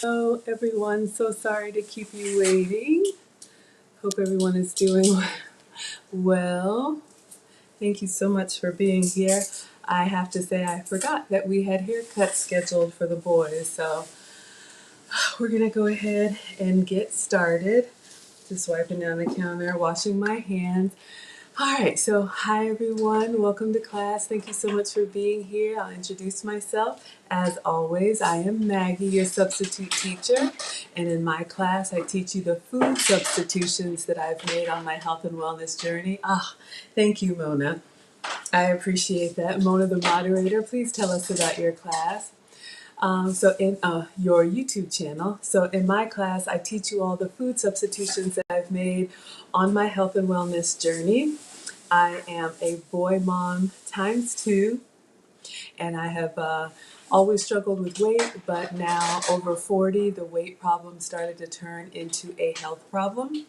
Hello everyone, so sorry to keep you waiting. Hope everyone is doing well. Thank you so much for being here. I have to say I forgot that we had haircuts scheduled for the boys, so we're gonna go ahead and get started. Just wiping down the counter, washing my hands. All right, so hi everyone, welcome to class. Thank you so much for being here. I'll introduce myself. As always, I am Maggie, your substitute teacher, and in my class I teach you the food substitutions that I've made on my health and wellness journey. Thank you, Mona. I appreciate that. Mona, the moderator, please tell us about your class. So in your YouTube channel. So in my class, I teach you all the food substitutions that I've made on my health and wellness journey. I am a boy mom ×2, and I have always struggled with weight, but now over 40, the weight problem started to turn into a health problem.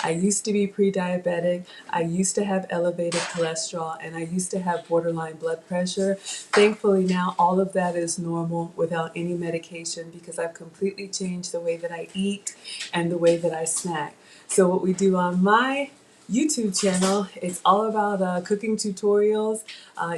I used to be pre-diabetic, I used to have elevated cholesterol, and I used to have borderline blood pressure. Thankfully now all of that is normal without any medication because I've completely changed the way that I eat and the way that I snack. So what we do on my YouTube channel, it's all about cooking tutorials.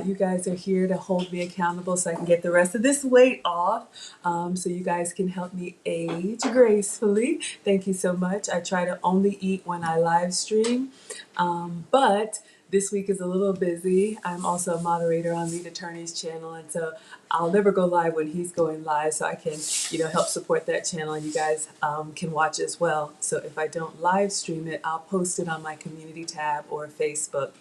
You guys are here to hold me accountable so I can get the rest of this weight off, so you guys can help me age gracefully. Thank you so much. I try to only eat when I live stream, but this week is a little busy. I'm also a moderator on Lead Attorney's channel, and so I'll never go live when he's going live, so I can, help support that channel, and you guys can watch as well. So if I don't live stream it, I'll post it on my community tab or Facebook.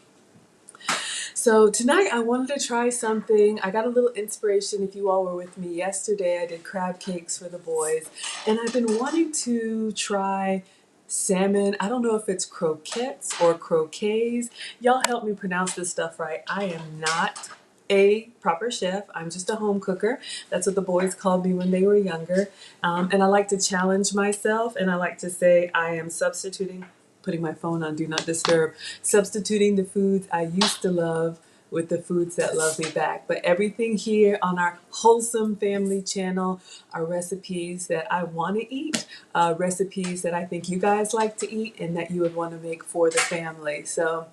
So tonight I wanted to try something. I got a little inspiration. If you all were with me yesterday, I did crab cakes for the boys, and I've been wanting to try salmon. I don't know if it's croquettes or croquets. Y'all help me pronounce this stuff right. I am not a proper chef. I'm just a home cooker. That's what the boys called me when they were younger. And I like to challenge myself, and I like to say I am putting my phone on Do Not Disturb, substituting the foods I used to love with the foods that love me back. But everything here on our Wholesome Family channel are recipes that I want to eat, recipes that I think you guys like to eat and that you would want to make for the family. So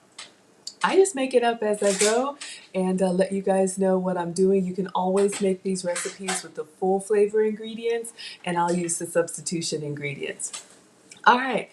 I just make it up as I go and let you guys know what I'm doing. You can always make these recipes with the full flavor ingredients, and I'll use the substitution ingredients. All right.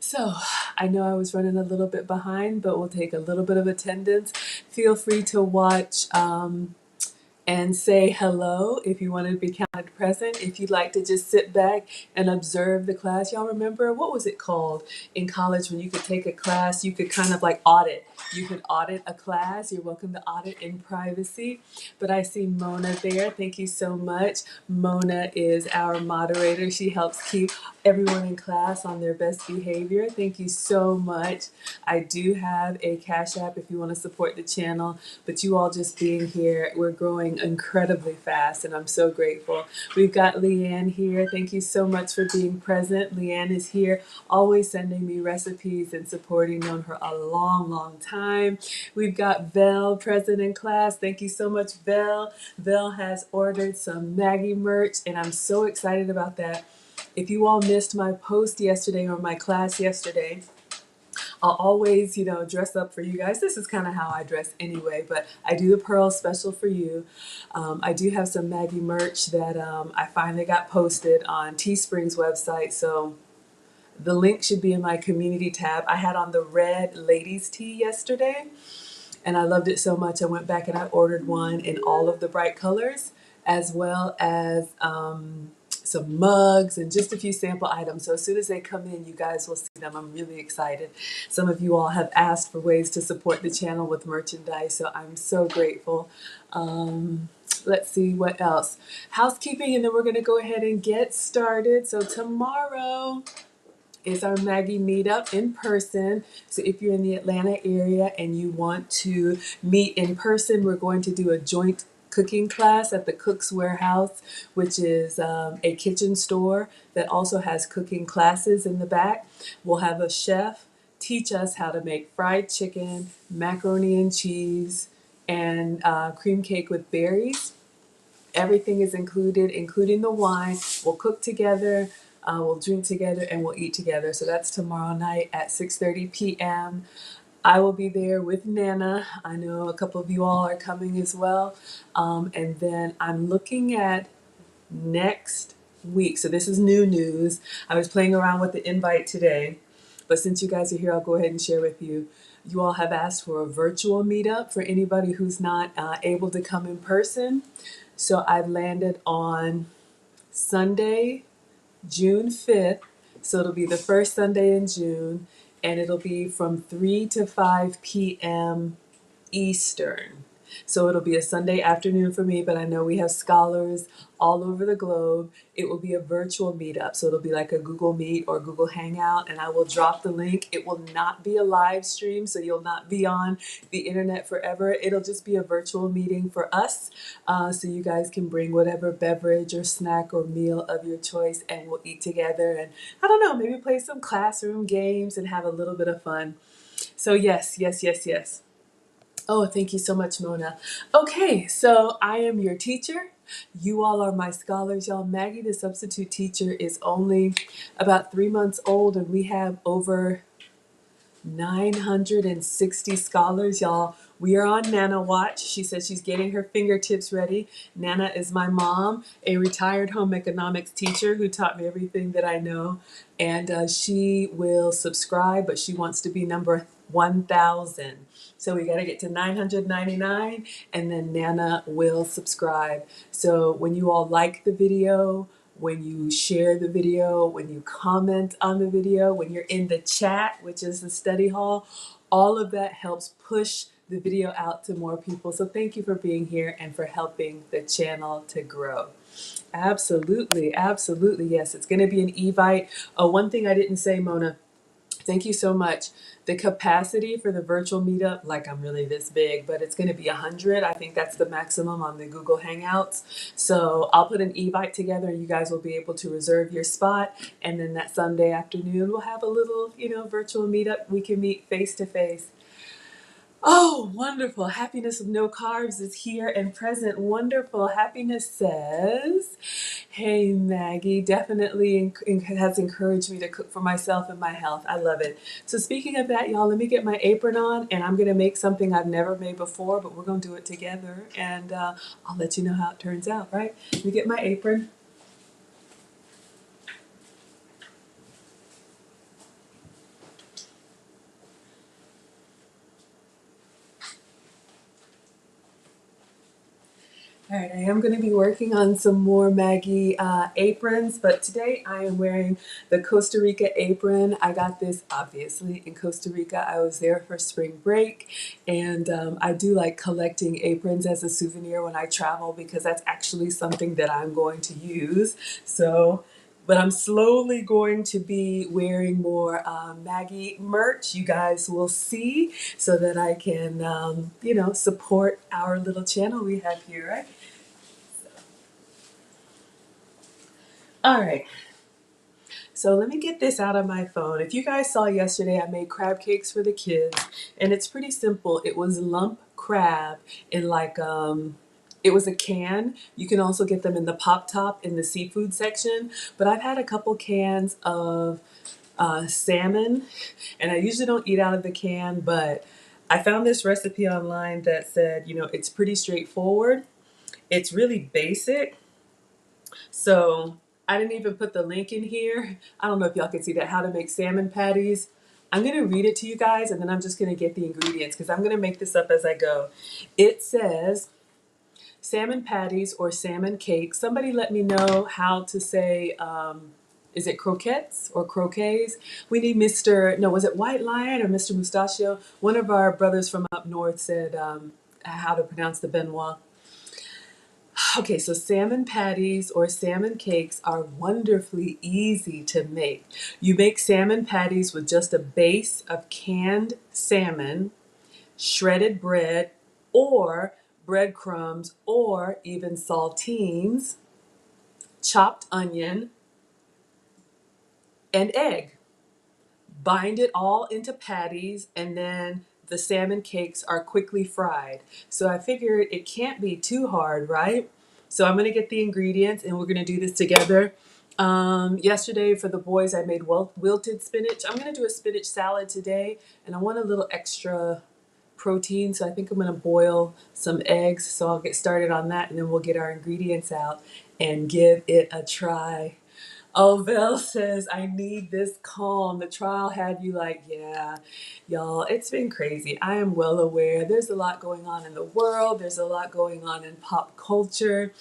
So I know I was running a little bit behind, but we'll take a little bit of attendance. Feel free to watch and say hello if you want to be counted present. If you'd like to just sit back and observe the class. Y'all remember, what was it called in college when you could take a class, you could kind of like audit. You could audit a class. You're welcome to audit in privacy. But I see Mona there. Thank you so much. Mona is our moderator. She helps keep everyone in class on their best behavior. Thank you so much. I do have a Cash App if you want to support the channel, but you all just being here, we're growing incredibly fast, and I'm so grateful. We've got Leanne here. Thank you so much for being present. Leanne is here, always sending me recipes and supporting. Known her a long, long time. We've got Vel present in class. Thank you so much, Vel. Vel has ordered some Maggie merch, and I'm so excited about that. If you all missed my post yesterday or my class yesterday, I'll always, dress up for you guys. This is kind of how I dress anyway, but I do the pearl special for you. I do have some Maggie merch that I finally got posted on Teespring's website, so the link should be in my community tab. I had on the red ladies tee yesterday, and I loved it so much I went back and I ordered one in all of the bright colors, as well as some mugs and just a few sample items. So as soon as they come in, you guys will see them. I'm really excited. Some of you all have asked for ways to support the channel with merchandise, so I'm so grateful. Let's see what else. Housekeeping, and then we're going to go ahead and get started. So tomorrow is our Maggie meetup in person. So if you're in the Atlanta area and you want to meet in person, we're going to do a joint cooking class at the Cook's Warehouse, which is a kitchen store that also has cooking classes in the back. We'll have a chef teach us how to make fried chicken, macaroni and cheese, and cream cake with berries. Everything is included, including the wine. We'll cook together, we'll drink together, and we'll eat together. So that's tomorrow night at 6:30 p.m. I will be there with Nana. I know a couple of you all are coming as well. And then I'm looking at next week. So this is new news. I was playing around with the invite today, but since you guys are here, I'll go ahead and share with you. You all have asked for a virtual meetup for anybody who's not able to come in person. So I've landed on Sunday, June 5th. So it'll be the first Sunday in June, and it'll be from 3 to 5 p.m. Eastern. So it'll be a Sunday afternoon for me, but I know we have scholars all over the globe. It will be a virtual meetup. So it'll be like a Google Meet or Google Hangout, and I will drop the link. It will not be a live stream, so you'll not be on the internet forever. It'll just be a virtual meeting for us. So you guys can bring whatever beverage or snack or meal of your choice, and we'll eat together. And I don't know, maybe play some classroom games and have a little bit of fun. So yes, yes, yes, yes. Oh, thank you so much, Mona. Okay, so I am your teacher. You all are my scholars, y'all. Maggie, the substitute teacher, is only about 3 months old, and we have over 960 scholars, y'all. We are on Nana Watch. She says she's getting her fingertips ready. Nana is my mom, a retired home economics teacher who taught me everything that I know. And she will subscribe, but she wants to be number 1,000. So we got to get to 999, and then Nana will subscribe. So when you all like the video, when you share the video, when you comment on the video, when you're in the chat, which is the study hall, all of that helps push the video out to more people. So thank you for being here and for helping the channel to grow. Absolutely, absolutely, yes. It's going to be an Evite. Oh, one thing I didn't say, Mona. Thank you so much. The capacity for the virtual meetup, like I'm really this big, but it's going to be 100. I think that's the maximum on the Google Hangouts. So I'll put an Evite together and you guys will be able to reserve your spot. And then that Sunday afternoon, we'll have a little, virtual meetup. We can meet face to face. Oh, wonderful. Happiness with no carbs is here and present. Wonderful. Happiness says, hey, Maggie, definitely has encouraged me to cook for myself and my health. I love it. So speaking of that, y'all, let me get my apron on, and I'm going to make something I've never made before, but we're going to do it together, and I'll let you know how it turns out, right? Let me get my apron. All right, I am going to be working on some more Maggie aprons, but today I am wearing the Costa Rica apron. I got this obviously in Costa Rica. I was there for spring break, and I do like collecting aprons as a souvenir when I travel because that's actually something that I'm going to use. But I'm slowly going to be wearing more Maggie merch. You guys will see, so that I can, support our little channel we have here, right? All right. So let me get this out of my phone. If you guys saw yesterday, I made crab cakes for the kids, and it's pretty simple. It was lump crab in it was a can. You can also get them in the pop top in the seafood section, but I've had a couple cans of salmon, and I usually don't eat out of the can, but I found this recipe online that said, it's pretty straightforward. It's really basic. So I didn't even put the link in here. I don't know if y'all can see that, how to make salmon patties. I'm going to read it to you guys, and then I'm just going to get the ingredients because I'm going to make this up as I go. It says salmon patties or salmon cakes. Somebody let me know how to say, is it croquettes or croquets? We need was it White Lion or Mr. Mustachio? One of our brothers from up north said how to pronounce the Benoit. Okay, so salmon patties or salmon cakes are wonderfully easy to make. You make salmon patties with just a base of canned salmon, shredded bread, or breadcrumbs, or even saltines, chopped onion, and egg. Bind it all into patties, and then the salmon cakes are quickly fried. So I figured it can't be too hard, right? So I'm gonna get the ingredients and we're gonna do this together. Yesterday for the boys I made wilted spinach. I'm gonna do a spinach salad today, and I want a little extra protein, so I think I'm gonna boil some eggs. So I'll get started on that, and then we'll get our ingredients out and give it a try. Oh, Vel says, I need this calm. The trial had you like, yeah, y'all, it's been crazy. I am well aware. There's a lot going on in the world. There's a lot going on in pop culture.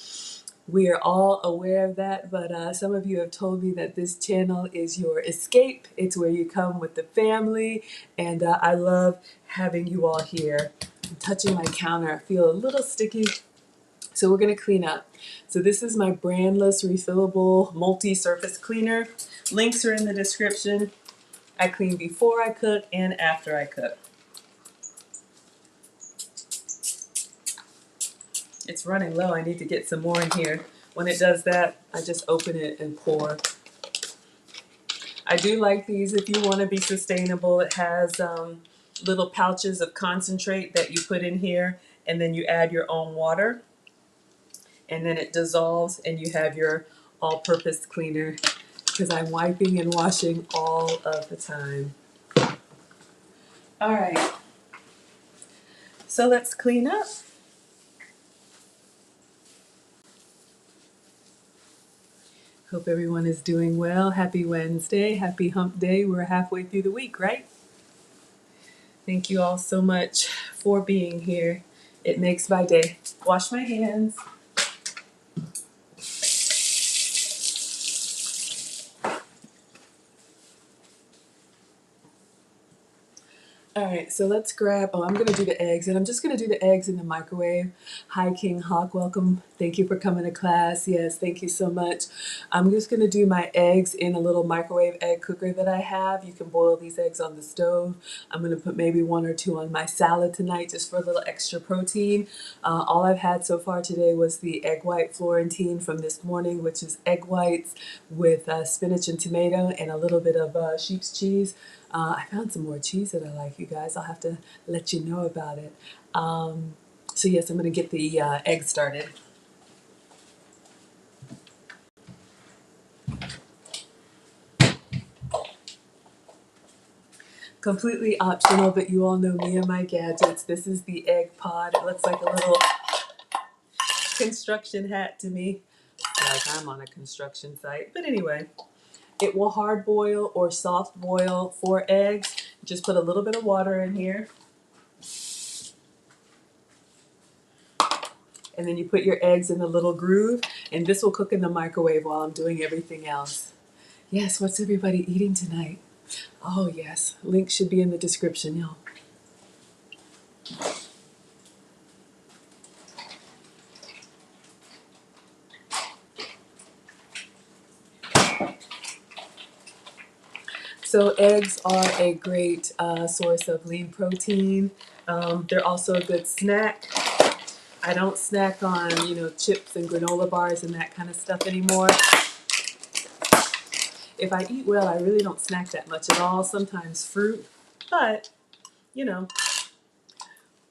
We are all aware of that, but some of you have told me that this channel is your escape. It's where you come with the family, and I love having you all here. I'm touching my counter. I feel a little sticky. So we're going to clean up. So this is my Brandless refillable multi-surface cleaner. Links are in the description. I clean before I cook and after I cook. It's running low. I need to get some more in here. When it does that, I just open it and pour. I do like these if you want to be sustainable. It has little pouches of concentrate that you put in here, and then you add your own water. And then it dissolves and you have your all-purpose cleaner, because I'm wiping and washing all of the time. All right, so let's clean up. Hope everyone is doing well. Happy Wednesday, happy hump day. We're halfway through the week, right? Thank you all so much for being here. It makes my day. Wash my hands. All right, so let's grab, I'm gonna do the eggs, and I'm just gonna do the eggs in the microwave. Hi, King Hawk, welcome. Thank you for coming to class. Yes, thank you so much. I'm just gonna do my eggs in a little microwave egg cooker that I have. You can boil these eggs on the stove. I'm gonna put maybe 1 or 2 on my salad tonight just for a little extra protein. All I've had so far today was the egg white Florentine from this morning, which is egg whites with spinach and tomato and a little bit of sheep's cheese. I found some more cheese that I like, you guys. I'll have to let you know about it. So yes, I'm going to get the eggs started. Completely optional, but you all know me and my gadgets. This is the egg pod. It looks like a little construction hat to me. Like I'm on a construction site. But anyway, it will hard boil or soft boil 4 eggs. Just put a little bit of water in here. And then you put your eggs in the little groove, and this will cook in the microwave while I'm doing everything else. Yes, what's everybody eating tonight? Oh yes, link should be in the description, y'all. So eggs are a great source of lean protein. They're also a good snack. I don't snack on, chips and granola bars and that kind of stuff anymore. If I eat well, I really don't snack that much at all. Sometimes fruit, but,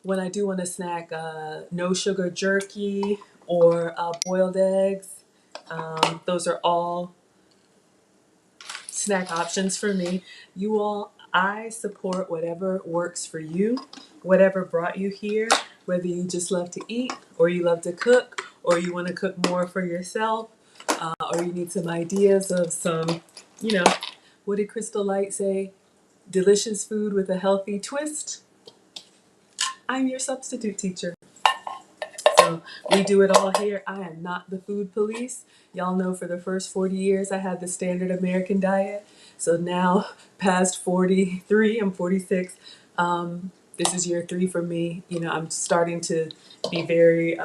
when I do want to snack, no sugar jerky or boiled eggs, those are all snack options for me. You all, I support whatever works for you, whatever brought you here, whether you just love to eat or you love to cook or you want to cook more for yourself, or you need some ideas of some, what did Crystal Light say? Delicious food with a healthy twist. I'm your substitute teacher. So we do it all here. I am not the food police. Y'all know for the first 40 years I had the standard American diet. So now past 43, I'm 46. This is year 3 for me. I'm starting to be very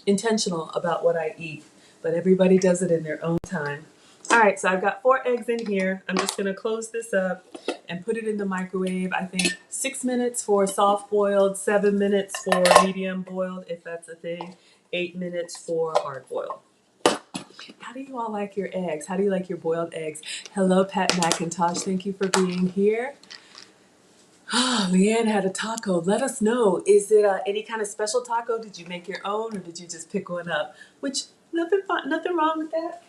intentional about what I eat. But everybody does it in their own time. All right, so I've got 4 eggs in here. I'm just gonna close this up and put it in the microwave. I think 6 minutes for soft boiled, 7 minutes for medium boiled, if that's a thing, 8 minutes for hard boiled. How do you all like your eggs? How do you like your boiled eggs? Hello, Pat McIntosh. Thank you for being here. Leanne had a taco. Let us know. Is it any kind of special taco? Did you make your own or did you just pick one up? Which Nothing fun, nothing wrong with that.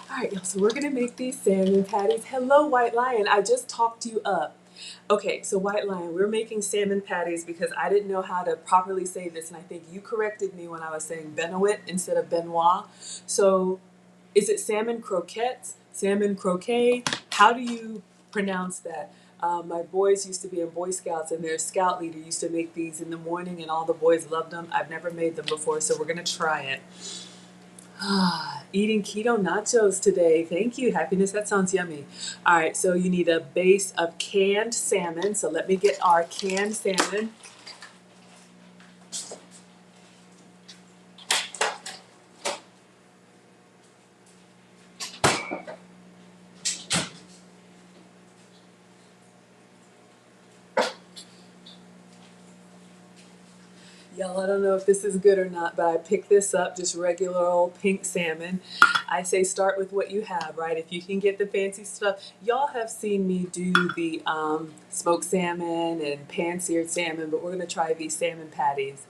All right, y'all, so we're gonna make these salmon patties. Hello, White Lion, I just talked you up. Okay, so White Lion, we're making salmon patties because I didn't know how to properly say this, and I think you corrected me when I was saying Benoit instead of Benoit. So is it salmon croquettes, salmon croquet? How do you pronounce that? My boys used to be in Boy Scouts, and their scout leader used to make these in the morning, and all the boys loved them. I've never made them before, so we're gonna try it. Eating keto nachos today. Thank you. Happiness. That sounds yummy. All right. So you need a base of canned salmon. So let me get our canned salmon. Y'all, I don't know if this is good or not, but I picked this up, just regular old pink salmon. I say start with what you have, right? If you can get the fancy stuff. Y'all have seen me do the smoked salmon and pan-seared salmon, but we're going to try these salmon patties.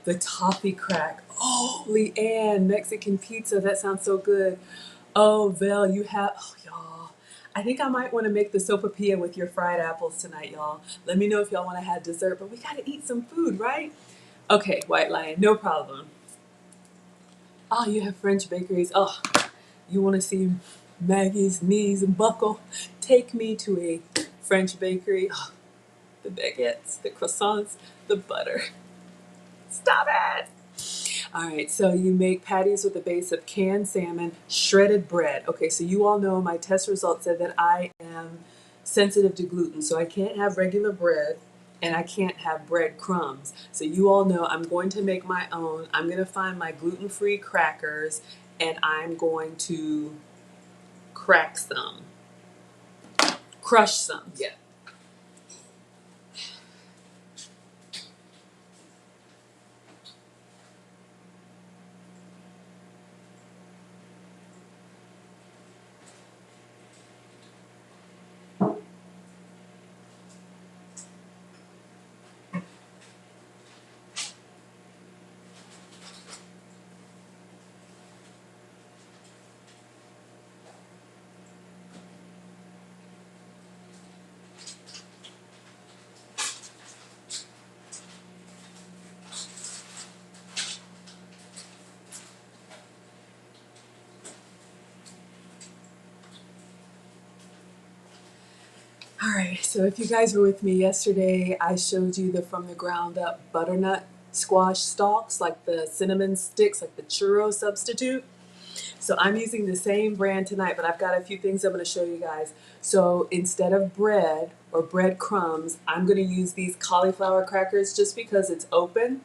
The toffee crack. Oh, Leanne, Mexican pizza. That sounds so good. Oh, Val, you have, oh, y'all. I think I might want to make the sopapilla with your fried apples tonight, y'all. Let me know if y'all want to have dessert, but we got to eat some food, right? Okay, White Lion, no problem. Oh, you have French bakeries. Oh, you want to see Maggie's knees and buckle? Take me to a French bakery. Oh, the baguettes, the croissants, the butter. Stop it! All right, so you make patties with a base of canned salmon, shredded bread. Okay, so you all know my test results said that I am sensitive to gluten, so I can't have regular bread and I can't have breadcrumbs. So you all know I'm going to make my own. I'm going to find my gluten-free crackers and I'm going to crack some, crush some. Yeah. All right, so if you guys were with me yesterday, I showed you the from the ground up butternut squash stalks, like the cinnamon sticks, like the churro substitute. So I'm using the same brand tonight, but I've got a few things I'm going to show you guys. So instead of bread or breadcrumbs, I'm going to use these cauliflower crackers just because it's open.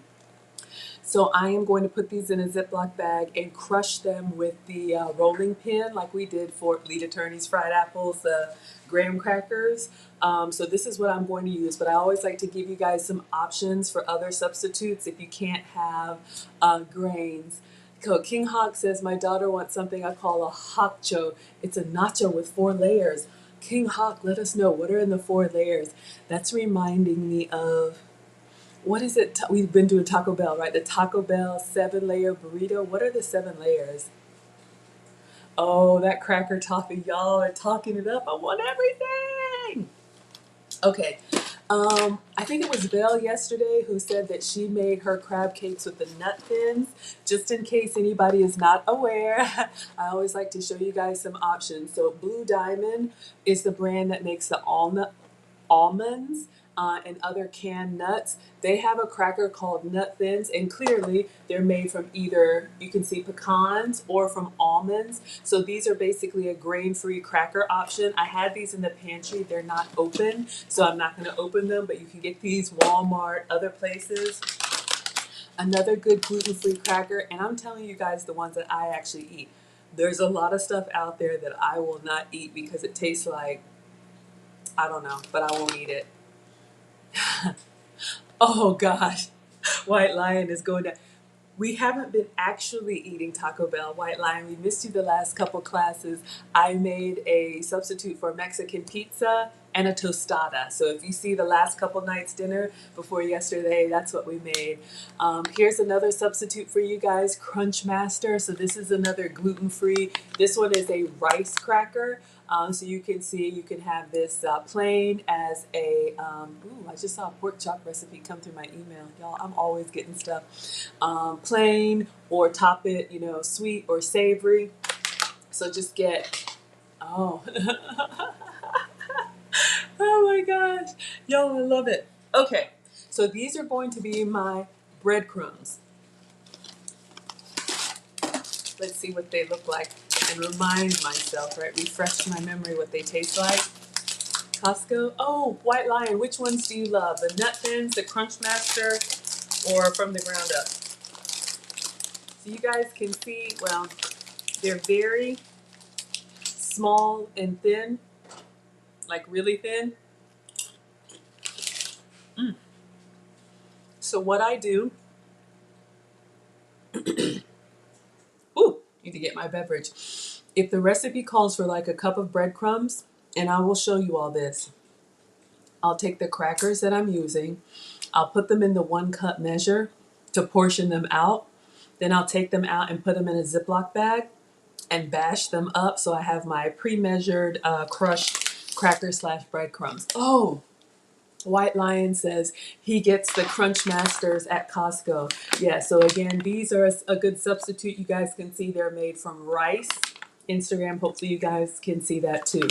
So I am going to put these in a Ziploc bag and crush them with the rolling pin like we did for Lead Attorney's fried apples, the graham crackers. So this is what I'm going to use, but I always like to give you guys some options for other substitutes if you can't have grains. So King Hawk says, my daughter wants something I call a hawkcho. It's a nacho with 4 layers. King Hawk, let us know, what are in the 4 layers? That's reminding me of, what is it? We've been to a Taco Bell, right? The Taco Bell 7-layer burrito. What are the 7 layers? Oh, that cracker topping. Y'all are talking it up. I want everything. Okay. I think it was Belle yesterday who said that she made her crab cakes with the nut thins. Just in case anybody is not aware, I always like to show you guys some options. So Blue Diamond is the brand that makes the almonds and other canned nuts. They have a cracker called Nut Thins, and clearly they're made from either, you can see pecans or from almonds. So these are basically a grain-free cracker option. I had these in the pantry. They're not open, so I'm not going to open them, but you can get these Walmart, other places. Another good gluten-free cracker, and I'm telling you guys the ones that I actually eat. There's a lot of stuff out there that I will not eat because it tastes like, I don't know, but I won't eat it. Oh gosh, White Lion is going down. We haven't been actually eating Taco Bell, White Lion. We missed you the last couple classes. I made a substitute for Mexican pizza and a tostada. So if you see the last couple nights' dinner before yesterday, that's what we made. Here's another substitute for you guys, Crunch Master. So this is another gluten-free. This one is a rice cracker. So you can see, you can have this plain as a, ooh, I just saw a pork chop recipe come through my email. Y'all, I'm always getting stuff. Plain, or top it, you know, sweet or savory. So just get, oh, oh my gosh. Y'all, I love it. Okay, so these are going to be my breadcrumbs. Let's see what they look like and remind myself, right? Refresh my memory what they taste like. Costco. Oh, White Lion, which ones do you love? The Nut Thins, the Crunch Master, or from the ground up? So you guys can see, well, they're very small and thin, like really thin. So what I do, ooh, need to get my beverage. If the recipe calls for like a cup of breadcrumbs, and I will show you all this, I'll take the crackers that I'm using, I'll put them in the 1 cup measure to portion them out. Then I'll take them out and put them in a Ziploc bag and bash them up so I have my pre-measured crushed cracker slash breadcrumbs. Oh, White Lion says he gets the Crunch Masters at Costco. Yeah, so again, these are a good substitute. You guys can see they're made from rice. Instagram, hopefully you guys can see that too.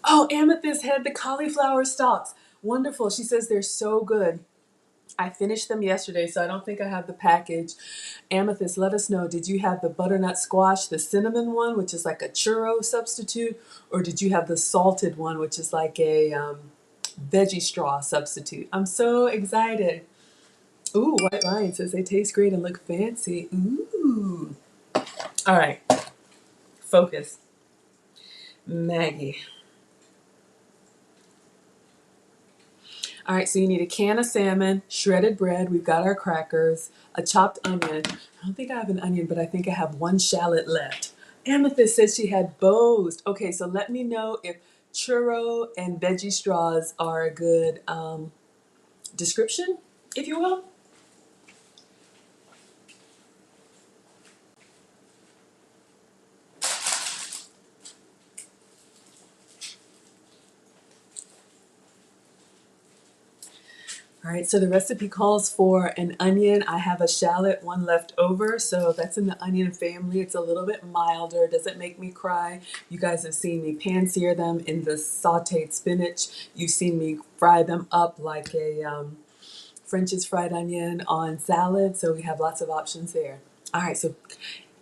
Oh, Amethyst had the cauliflower stalks. Wonderful. She says they're so good. I finished them yesterday, so I don't think I have the package. Amethyst, let us know. Did you have the butternut squash, the cinnamon one, which is like a churro substitute, or did you have the salted one, which is like a veggie straw substitute? I'm so excited. Ooh, White Lion says they taste great and look fancy. Ooh. All right. Focus. Maggie. All right, so you need a can of salmon, shredded bread. We've got our crackers, a chopped onion. I don't think I have an onion, but I think I have 1 shallot left. Amethyst says she had bows. Okay, so let me know if churro and veggie straws are a good description, if you will. All right, so the recipe calls for an onion. I have a shallot, 1 left over, so that's in the onion family. It's a little bit milder, doesn't make me cry. You guys have seen me pan-sear them in the sauteed spinach. You've seen me fry them up like a French's fried onion on salad, so we have lots of options there. All right, so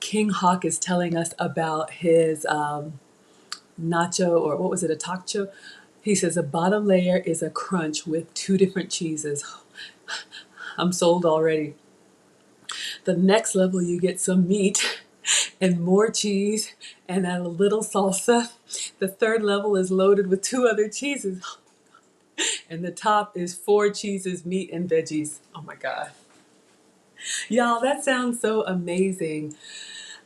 King Hawk is telling us about his nacho, or what was it, a taco? He says the bottom layer is a crunch with 2 different cheeses. I'm sold already. The next level, you get some meat and more cheese and add a little salsa. The third level is loaded with 2 other cheeses. And the top is 4 cheeses, meat, and veggies. Oh my God. Y'all, that sounds so amazing.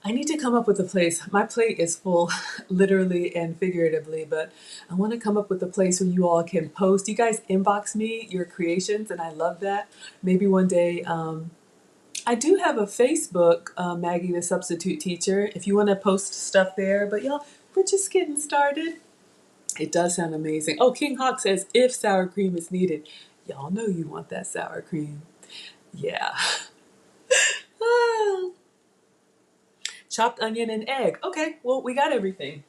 I need to come up with a place. My plate is full, literally and figuratively, but I want to come up with a place where you all can post. You guys inbox me your creations, and I love that. Maybe one day, I do have a Facebook, Maggie the Substitute Teacher, if you want to post stuff there. But y'all, we're just getting started. It does sound amazing. Oh, King Hawk says, if sour cream is needed. Y'all know you want that sour cream. Yeah. Ah. Chopped onion and egg. Okay, well, we got everything.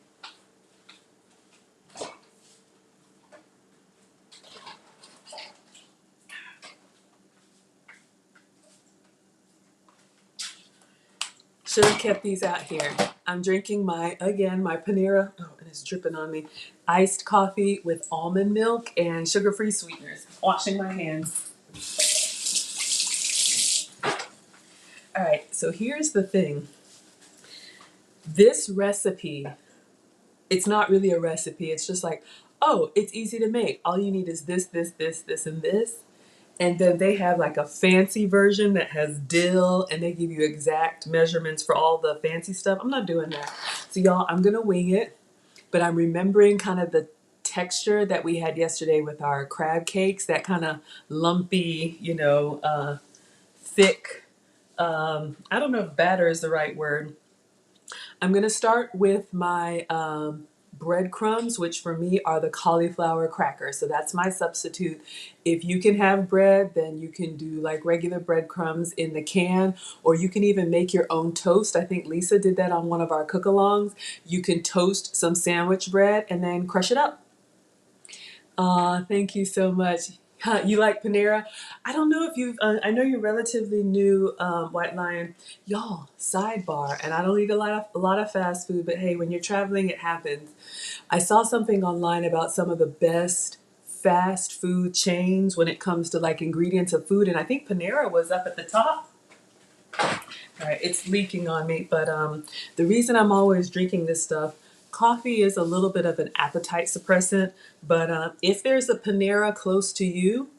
Should have kept these out here. I'm drinking my Panera, oh, and it's dripping on me, iced coffee with almond milk and sugar-free sweeteners. Washing my hands. All right, so here's the thing. This recipe, it's not really a recipe. It's just like, oh, it's easy to make. All you need is this, this, this, this, and this. And then they have like a fancy version that has dill, and they give you exact measurements for all the fancy stuff. I'm not doing that. So y'all, I'm gonna wing it, but I'm remembering kind of the texture that we had yesterday with our crab cakes, that kind of lumpy, thick, I don't know if batter is the right word. I'm gonna start with my breadcrumbs, which for me are the cauliflower crackers. So that's my substitute. If you can have bread, then you can do like regular breadcrumbs in the can, or you can even make your own toast. I think Lisa did that on one of our cook-alongs. You can toast some sandwich bread and then crush it up. Thank you so much. You like Panera? I don't know if you've, I know you're relatively new, White Lion. Y'all, sidebar, and I don't eat a lot of fast food, but hey, when you're traveling, it happens. I saw something online about some of the best fast food chains when it comes to like ingredients of food, and I think Panera was up at the top. All right, it's leaking on me, but the reason I'm always drinking this stuff, coffee is a little bit of an appetite suppressant, but if there's a Panera close to you,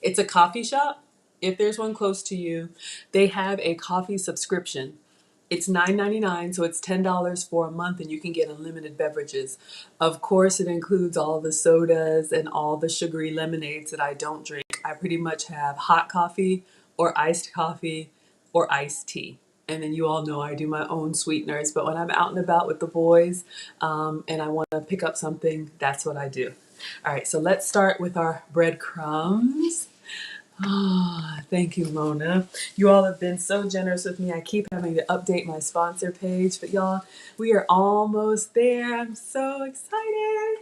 it's a coffee shop. If there's one close to you, they have a coffee subscription. It's $9.99, so it's $10 for a month, and you can get unlimited beverages. Of course, it includes all the sodas and all the sugary lemonades that I don't drink. I pretty much have hot coffee or iced tea. And then you all know I do my own sweeteners. But when I'm out and about with the boys and I want to pick up something, that's what I do. All right, so let's start with our breadcrumbs. Thank you, Mona. You all have been so generous with me. I keep having to update my sponsor page, but y'all, we are almost there. I'm so excited.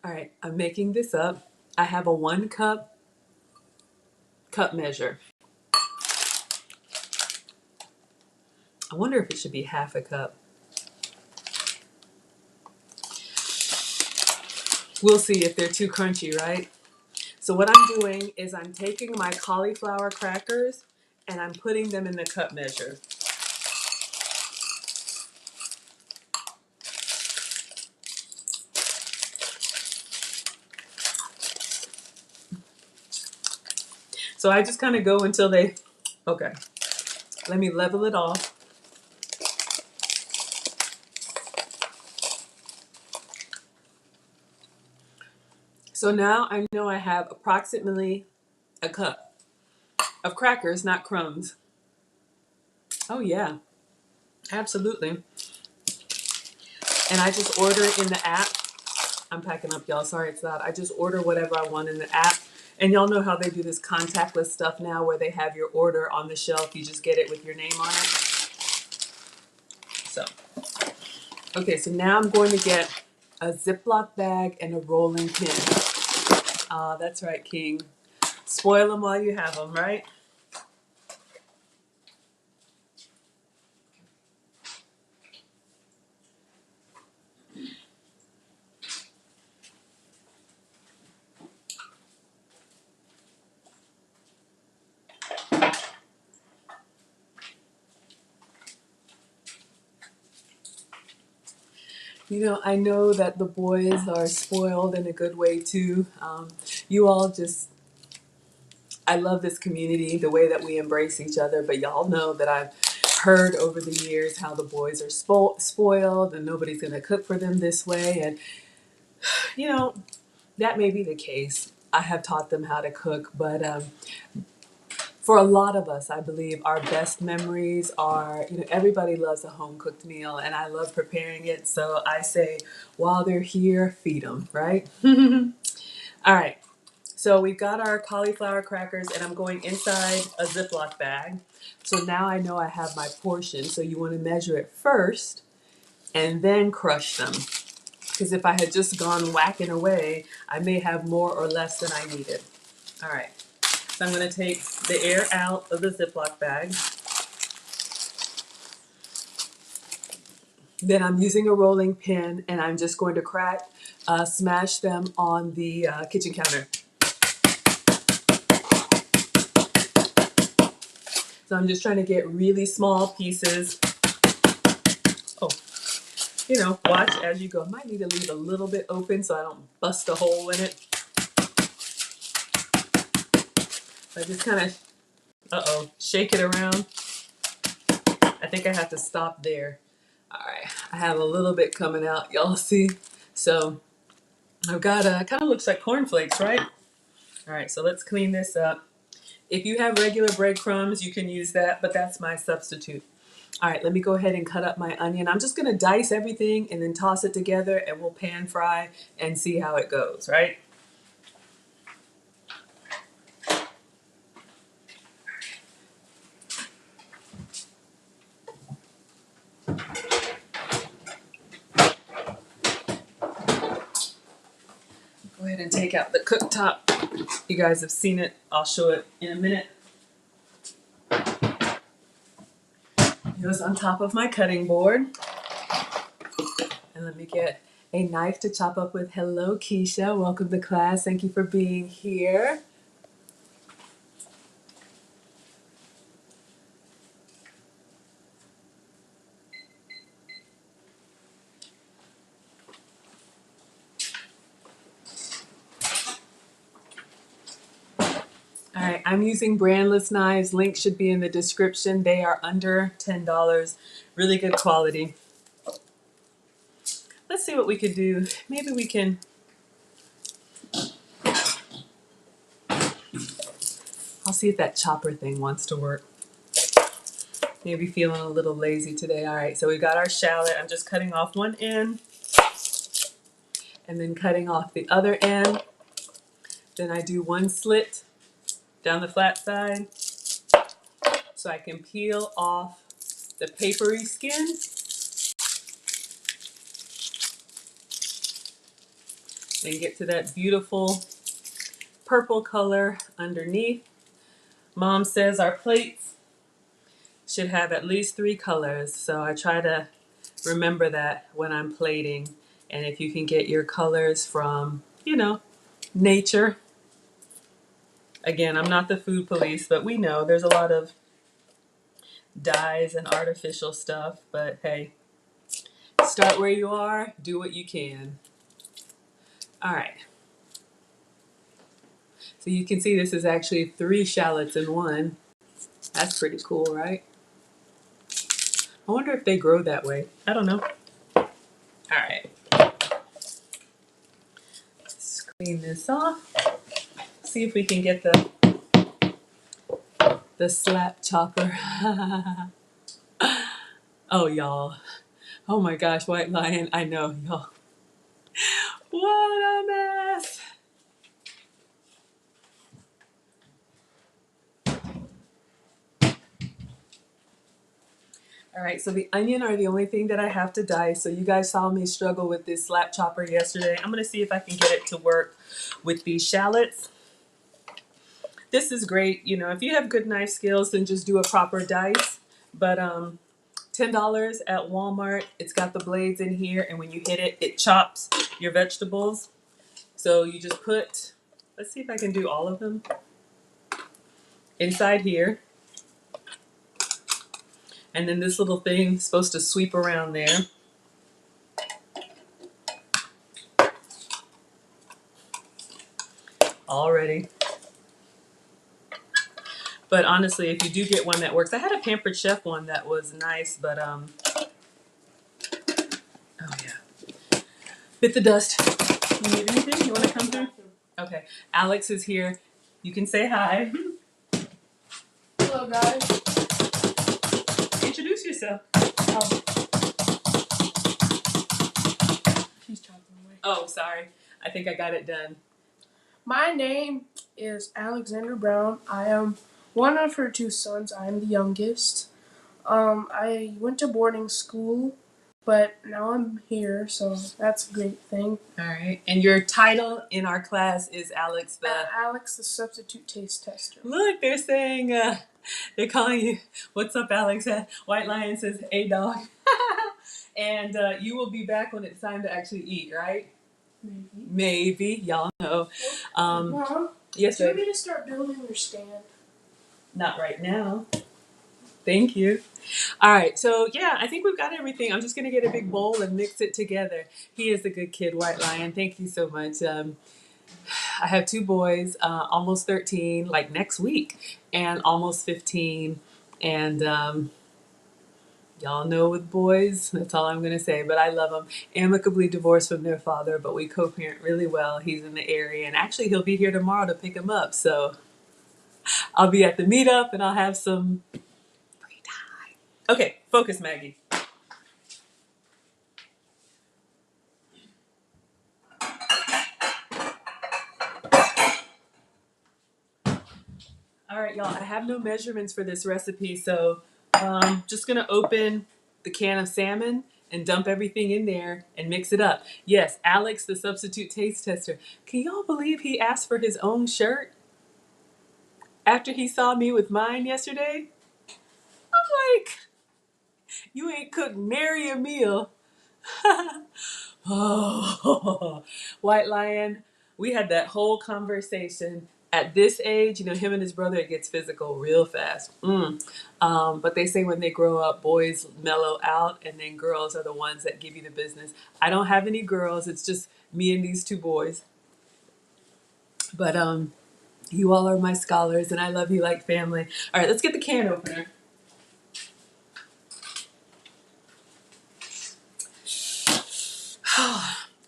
All right, I'm making this up. I have a 1 cup measure. I wonder if it should be half a cup. We'll see if they're too crunchy, right? So what I'm doing is I'm taking my cauliflower crackers and I'm putting them in the cup measure. So I just kind of go until they, okay, let me level it off. So now I know I have approximately a cup of crackers, not crumbs. Oh yeah, absolutely. And I just order it in the app. I'm packing up, y'all. Sorry it's loud. I just order whatever I want in the app. And y'all know how they do this contactless stuff now where they have your order on the shelf. You just get it with your name on it. So, okay, so now I'm going to get a Ziploc bag and a rolling pin. That's right, King. Spoil them while you have them, right? You know, I know that the boys are spoiled in a good way too. You all just, I love this community, the way that we embrace each other, but y'all know that I've heard over the years how the boys are spoiled and nobody's going to cook for them this way. And, you know, that may be the case. I have taught them how to cook, but for a lot of us, I believe our best memories are, everybody loves a home cooked meal and I love preparing it. So I say, while they're here, feed them, right? All right. So we've got our cauliflower crackers and I'm going inside a Ziploc bag. So now I know I have my portion. So you want to measure it first and then crush them. Because if I had just gone whacking away, I may have more or less than I needed. All right. So I'm going to take the air out of the Ziploc bag. Then I'm using a rolling pin and I'm just going to smash them on the kitchen counter. So I'm just trying to get really small pieces you know, watch as you go. I might need to leave a little bit open so I don't bust a hole in it. I just kind of, shake it around. I think I have to stop there. All right, I have a little bit coming out, y'all see? So I've got, kind of looks like cornflakes, right? All right, so let's clean this up. If you have regular breadcrumbs, you can use that, but that's my substitute. All right, let me go ahead and cut up my onion. I'm just gonna dice everything and then toss it together and we'll pan fry and see how it goes, right? Go ahead and take out the cooktop. You guys have seen it. I'll show it in a minute. It goes on top of my cutting board. And let me get a knife to chop up with. Hello, Keisha. Welcome to class. Thank you for being here. All right, I'm using Brandless knives. Link should be in the description. They are under $10. Really good quality. Let's see what we could do. Maybe we can... I'll see if that chopper thing wants to work. Maybe feeling a little lazy today. All right, so we got our shallot. I'm just cutting off one end and then cutting off the other end. Then I do one slit down the flat side so I can peel off the papery skin. And get to that beautiful purple color underneath. Mom says our plates should have at least 3 colors, so I try to remember that when I'm plating. And if you can get your colors from, you know, nature. Again, I'm not the food police, but we know there's a lot of dyes and artificial stuff, but hey, start where you are, do what you can. All right. So you can see this is actually 3 shallots in one. That's pretty cool, right? I wonder if they grow that way. I don't know. All right. Let's clean this off. See if we can get the slap chopper. Oh, y'all. Oh my gosh, White Lion. I know, y'all. What a mess. All right, so the onion are the only thing that I have to dice. So you guys saw me struggle with this slap chopper yesterday. I'm gonna see if I can get it to work with these shallots. This is great, you know, if you have good knife skills, then just do a proper dice. But $10 at Walmart, it's got the blades in here, and when you hit it, it chops your vegetables. So you just put, let's see if I can do all of them, inside here. And then this little thing is supposed to sweep around there. Already. But honestly, if you do get one that works, I had a Pampered Chef one that was nice, but oh yeah, bit the dust. You need anything? You want to come through? Okay, Alex is here. You can say hi. Hello, guys. Introduce yourself. Oh. She's chopping away. Oh, sorry. I think I got it done. My name is Alexander Brown. I am one of her 2 sons. I am the youngest. I went to boarding school, but now I'm here, so that's a great thing. All right. And your title in our class is Alex the... Alex the Substitute Taste Tester. Look, they're saying, they're calling you, what's up, Alex? White Lion says, hey, dog. And you will be back when it's time to actually eat, right? Maybe. Y'all know. Mom, yes, do you babe? want me to start building your stand? Not right now. Thank you. All right, so yeah, I think we've got everything. I'm just gonna get a big bowl and mix it together. He is a good kid, White Lion. Thank you so much. I have two boys, almost 13, like next week, and almost 15. And y'all know with boys, that's all I'm gonna say. But I love them. Amicably divorced from their father, but we co-parent really well. He's in the area, and actually, he'll be here tomorrow to pick him up. So I'll be at the meetup, and I'll have some free time. Okay, focus, Maggie. All right, y'all, I have no measurements for this recipe, so just gonna open the can of salmon and dump everything in there and mix it up. Yes, Alex, the substitute taste tester. Can y'all believe he asked for his own shirt after he saw me with mine yesterday? I'm like, you ain't cooked nary a meal. Oh, White Lion, we had that whole conversation. At this age, you know, him and his brother, it gets physical real fast. But they say when they grow up, boys mellow out, and then girls are the ones that give you the business. I don't have any girls. It's just me and these two boys. But you all are my scholars, and I love you like family. All right, let's get the can opener.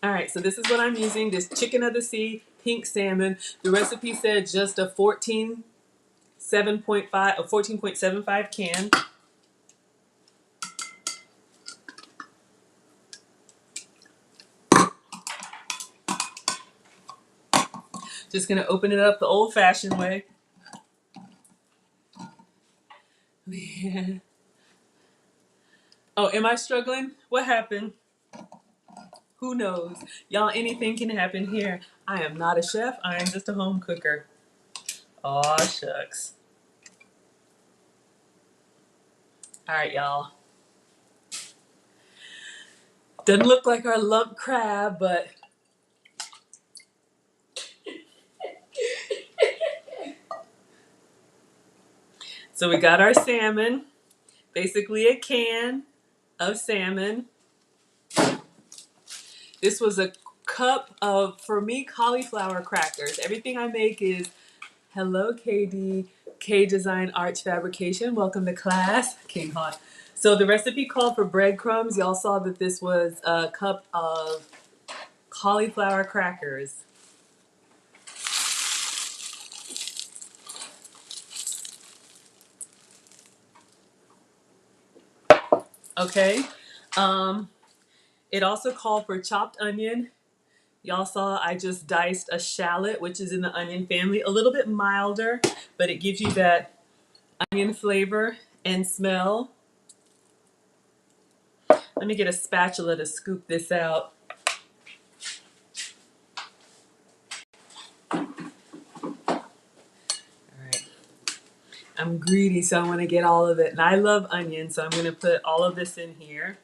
All right, so this is what I'm using, this chicken of the sea pink salmon. The recipe said just a 14.75 can. Just gonna open it up the old-fashioned way. Yeah. Oh, am I struggling? What happened? Who knows? Y'all, anything can happen here. I am not a chef. I am just a home cooker. Aw, shucks. All right, y'all. Doesn't look like our lump crab, but so we got our salmon. Basically a can of salmon. This was a cup of, for me, cauliflower crackers. Everything I make is, hello, KD, K Design Arts Fabrication. Welcome to class. King Hot. So the recipe called for breadcrumbs. Y'all saw that this was a cup of cauliflower crackers. Okay. It also called for chopped onion. Y'all saw I just diced a shallot, which is in the onion family. A little bit milder, but it gives you that onion flavor and smell. Let me get a spatula to scoop this out. All right. I'm greedy, so I want to get all of it. And I love onion, so I'm going to put all of this in here.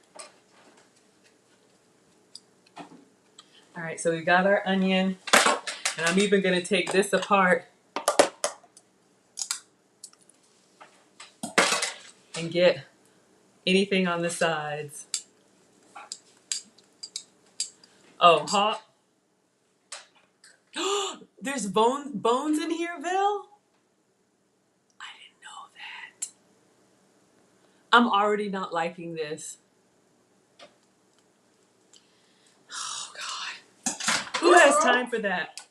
All right, so we got our onion. And I'm even going to take this apart and get anything on the sides. Oh, hot. There's bones in here, Vel? I didn't know that. I'm already not liking this. Oh, God. Who has time for that?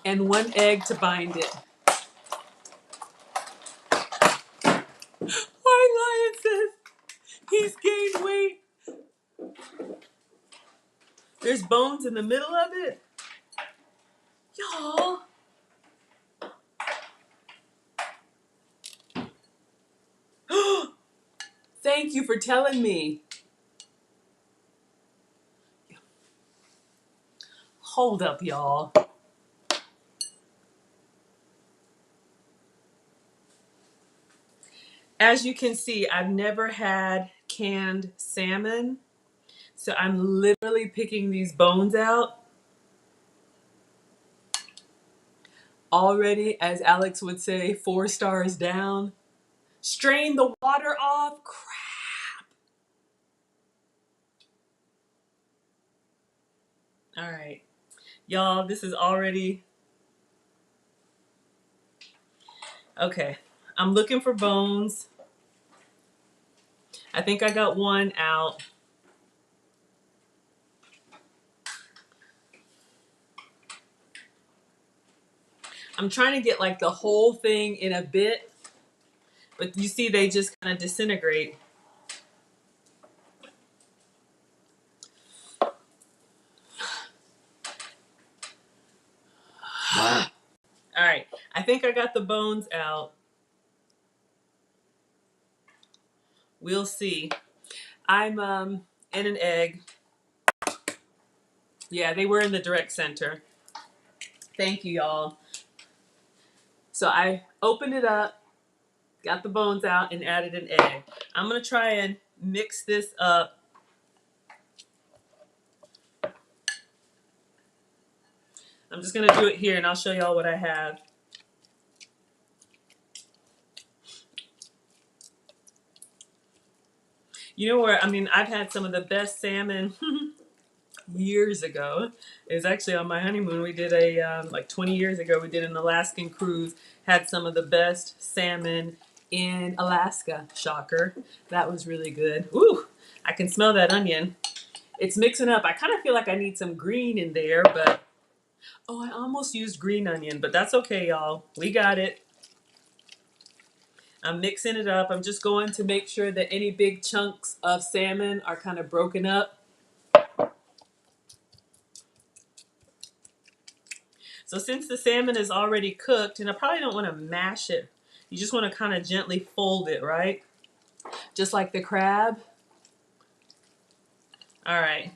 And one egg to bind it. White Lion says he's gained weight. There's bones in the middle of it. Y'all. Thank you for telling me. Hold up, y'all. As you can see, I've never had canned salmon. So I'm literally picking these bones out. already, as Alex would say, 4 stars down. Strain the water off. Crap. All right. Y'all, this is already... Okay. I'm looking for bones. I think I got one out. I'm trying to get like the whole thing in a bit, but you see they just kind of disintegrate. All right, I think I got the bones out. We'll see. I'm in an egg. Yeah, they were in the direct center. Thank you, y'all. So I opened it up, got the bones out, and added an egg. I'm gonna try and mix this up. I'm just gonna do it here, and I'll show y'all what I have. You know where, I mean, I've had some of the best salmon years ago. It was actually on my honeymoon. We did like 20 years ago, we did an Alaskan cruise. Had some of the best salmon in Alaska. Shocker. That was really good. Ooh, I can smell that onion. It's mixing up. I kind of feel like I need some green in there, but... Oh, I almost used green onion, but that's okay, y'all. We got it. I'm mixing it up. I'm just going to make sure that any big chunks of salmon are kind of broken up. So since the salmon is already cooked, and I probably don't want to mash it, you just want to kind of gently fold it, right? Just like the crab. All right.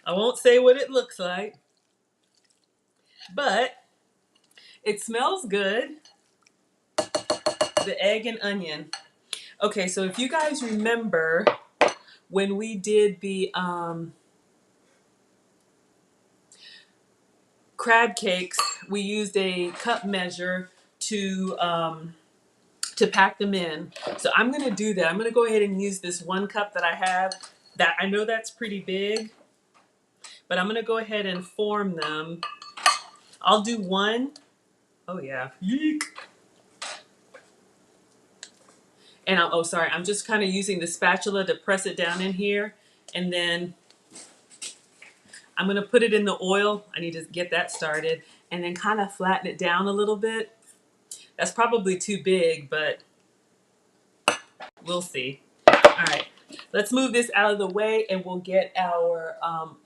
I won't say what it looks like, but it smells good. The egg and onion. Okay, so if you guys remember when we did the crab cakes, we used a cup measure to pack them in. So I'm going to do that. I'm going to go ahead and use this 1 cup that I have. That I know that's pretty big, but I'm going to go ahead and form them. I'll do 1. Oh yeah. Yeek. And oh, sorry. I'm just kind of using the spatula to press it down in here, and then I'm going to put it in the oil. I need to get that started, and then kind of flatten it down a little bit. That's probably too big, but we'll see. All right, let's move this out of the way, and we'll get our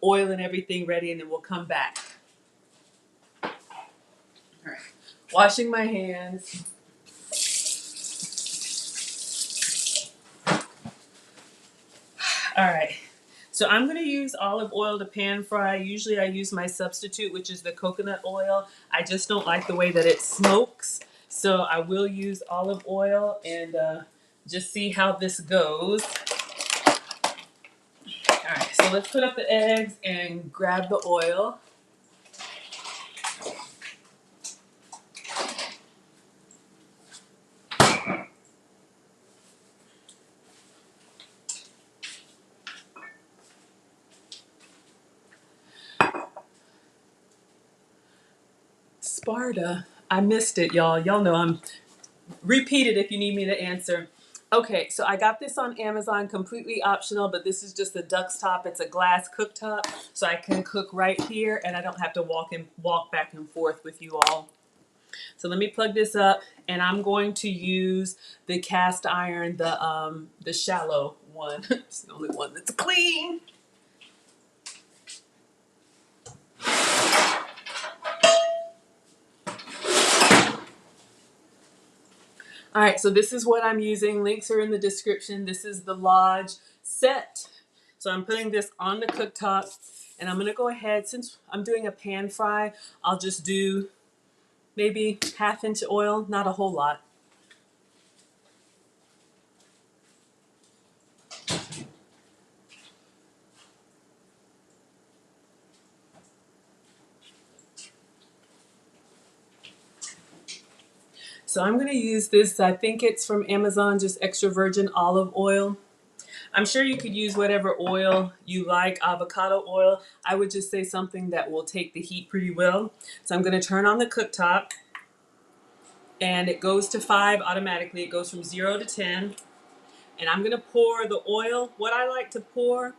oil and everything ready, and then we'll come back. All right, washing my hands. All right, so I'm going to use olive oil to pan fry. Usually I use my substitute, which is the coconut oil. I just don't like the way that it smokes, so I will use olive oil and just see how this goes. All right, so let's put up the eggs and grab the oil. Sparta. I missed it, y'all. Y'all know I'm... Repeat it if you need me to answer. Okay, so I got this on Amazon, completely optional, but this is just a duck's top. It's a glass cooktop, so I can cook right here, and I don't have to walk back and forth with you all. So let me plug this up, and I'm going to use the cast iron, the shallow one. It's the only one that's clean. All right, so this is what I'm using. Links are in the description. This is the Lodge set. So I'm putting this on the cooktop, and I'm gonna go ahead, since I'm doing a pan fry, I'll just do maybe 1/2 inch oil, not a whole lot. So I'm going to use this, I think it's from Amazon, just extra virgin olive oil. I'm sure you could use whatever oil you like, avocado oil. I would just say something that will take the heat pretty well. So I'm going to turn on the cooktop, and it goes to 5 automatically. It goes from 0 to 10. And I'm going to pour the oil. What I like to pour,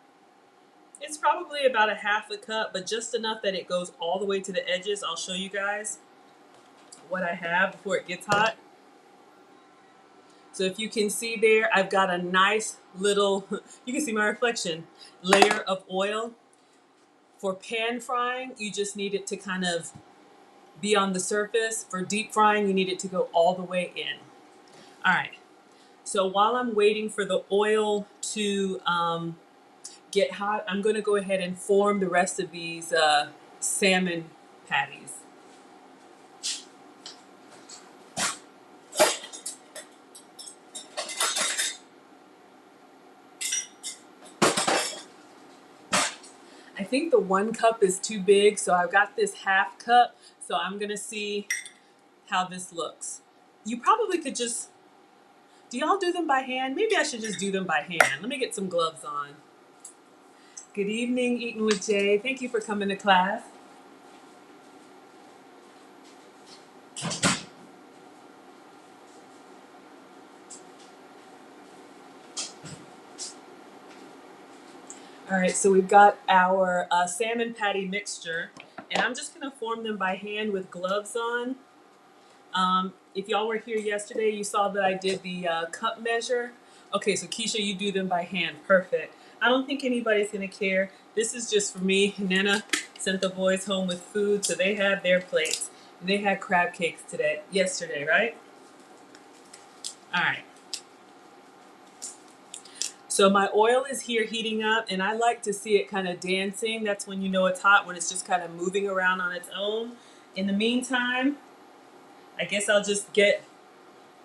it's probably about a half a cup, but just enough that it goes all the way to the edges. I'll show you guys what I have before it gets hot. So if you can see there, I've got a nice little, you can see my reflection, layer of oil. For pan frying, you just need it to kind of be on the surface. For deep frying, you need it to go all the way in. All right. So while I'm waiting for the oil to get hot, I'm going to go ahead and form the rest of these salmon patties. I think the 1 cup is too big, so I've got this half cup. So I'm going to see how this looks. You probably could just, do y'all do them by hand? Maybe I should just do them by hand. Let me get some gloves on. Good evening, Eating with Jay. Thank you for coming to class. All right, so we've got our salmon patty mixture, and I'm just gonna form them by hand with gloves on. If y'all were here yesterday, you saw that I did the cup measure. Okay, so Keisha, you do them by hand. Perfect. I don't think anybody's gonna care. This is just for me. Nana sent the boys home with food, so they have their plates. And they had crab cakes yesterday, right? All right. So my oil is here heating up, and I like to see it kind of dancing. That's when you know it's hot, when it's just kind of moving around on its own. In the meantime, I guess I'll just get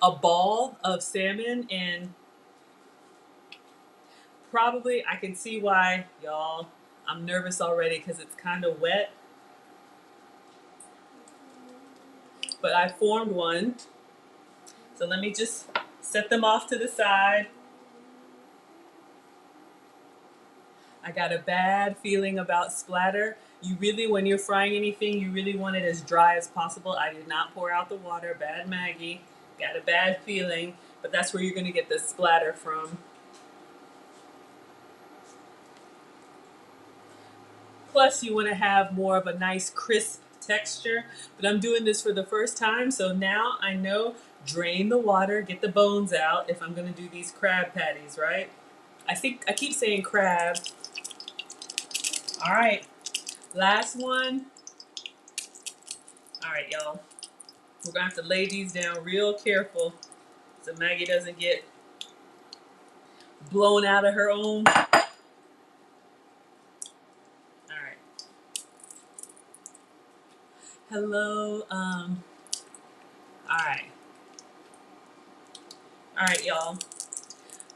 a ball of salmon, and probably I can see why, y'all, I'm nervous already because it's kind of wet. But I formed one. So let me just set them off to the side. I got a bad feeling about splatter. You really, when you're frying anything, you really want it as dry as possible. I did not pour out the water. Bad Maggie. Got a bad feeling. But that's where you're going to get the splatter from. Plus, you want to have more of a nice crisp texture. But I'm doing this for the first time, so now I know drain the water, get the bones out if I'm going to do these crab patties, right? I keep saying crab. All right, last one. All right, y'all. We're going to have to lay these down real careful so Maggie doesn't get blown out of her own. All right. Hello. All right. All right, y'all.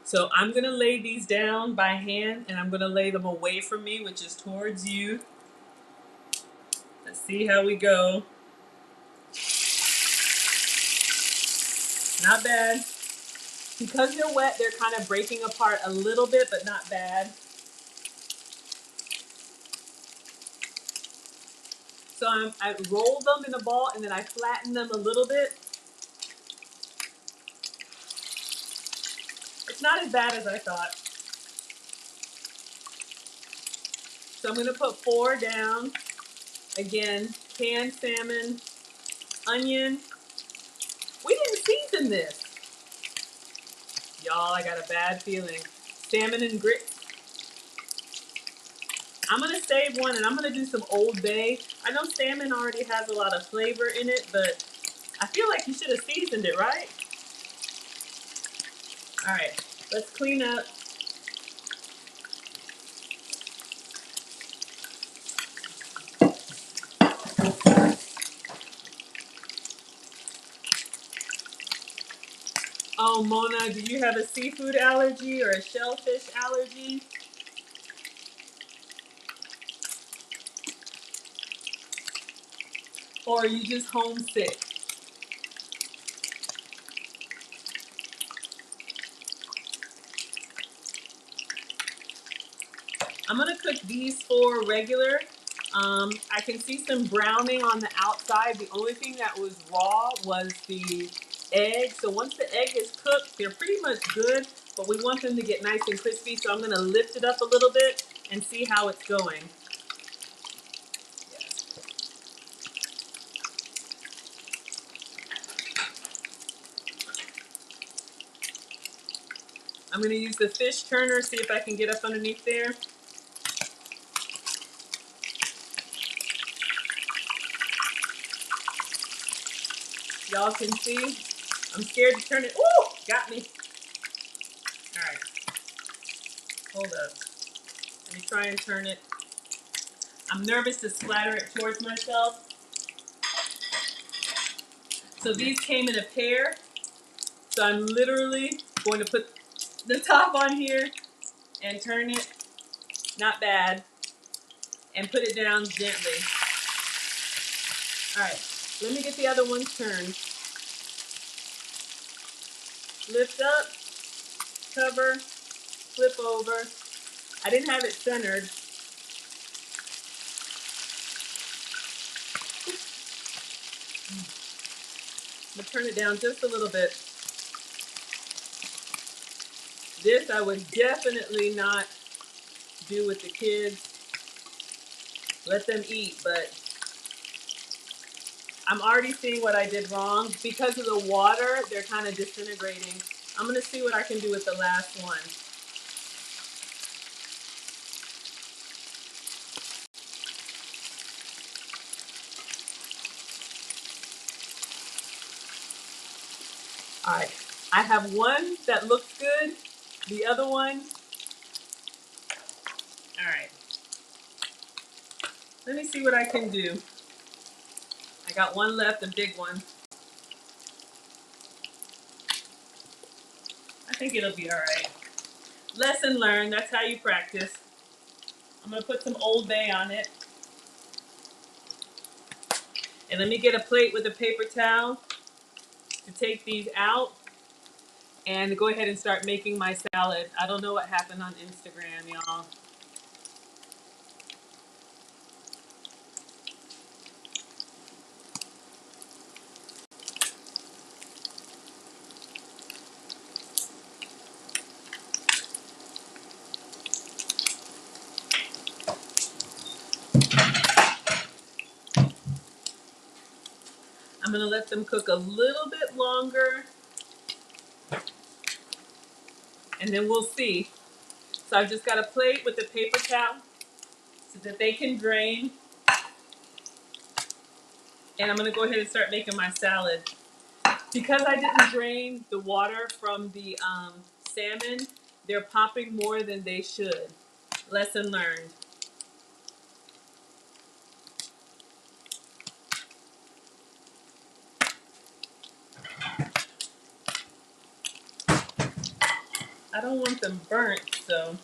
So I'm going to lay these down by hand, and I'm going to lay them away from me, which is towards you. Let's see how we go. Not bad. Because they're wet, they're kind of breaking apart a little bit, but not bad. So I roll them in a ball, and then I flatten them a little bit. It's not as bad as I thought. So I'm going to put 4 down. Again, canned salmon, onion. We didn't season this. Y'all, I got a bad feeling. Salmon and grits. I'm going to save one, and I'm going to do some Old Bay. I know salmon already has a lot of flavor in it, but I feel like you should have seasoned it, right? All right, let's clean up. Oh, Mona, do you have a seafood allergy or a shellfish allergy? Or are you just homesick? I'm gonna cook these 4 regular. I can see some browning on the outside. The only thing that was raw was the egg. So once the egg is cooked, they're pretty much good, but we want them to get nice and crispy. So I'm gonna lift it up a little bit and see how it's going. I'm gonna use the fish turner, see if I can get up underneath there. Y'all can see. I'm scared to turn it. Ooh, got me. All right, hold up. Let me try and turn it. I'm nervous to splatter it towards myself. So these came in a pair. So I'm literally going to put the top on here and turn it, not bad, and put it down gently. All right, let me get the other one turned. Lift up, cover, flip over. I didn't have it centered. I'm gonna turn it down just a little bit. This I would definitely not do with the kids. Let them eat, but I'm already seeing what I did wrong. Because of the water, they're kind of disintegrating. I'm gonna see what I can do with the last one. All right, I have one that looks good. The other one, all right. Let me see what I can do. I got one left, a big one. I think it'll be all right. Lesson learned, that's how you practice. I'm gonna put some Old Bay on it. And let me get a plate with a paper towel to take these out and go ahead and start making my salad. I don't know what happened on Instagram, y'all. I'm gonna let them cook a little bit longer and then we'll see. So I've just got a plate with a paper towel so that they can drain. And I'm gonna go ahead and start making my salad. Because I didn't drain the water from the salmon, they're popping more than they should. Lesson learned. I don't want them burnt, so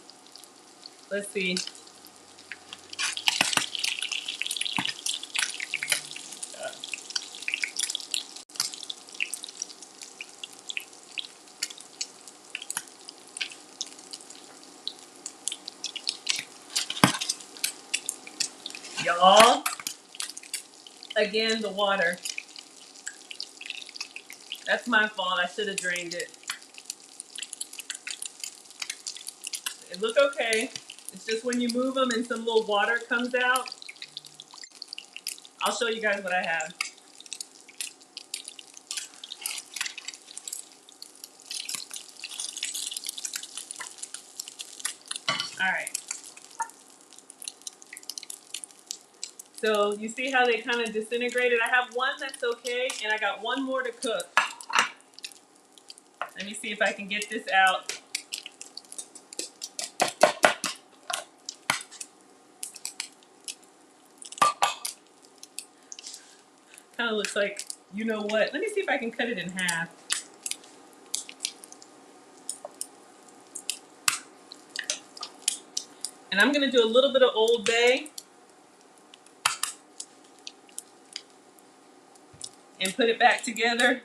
let's see. Y'all, again, the water. That's my fault. I should have drained it. It look okay. It's just when you move them and some little water comes out. I'll show you guys what I have. All right. So you see how they kind of disintegrated? I have one that's okay, and I got one more to cook. Let me see if I can get this out. Kind of looks like, you know what? Let me see if I can cut it in half. And I'm gonna do a little bit of Old Bay and put it back together.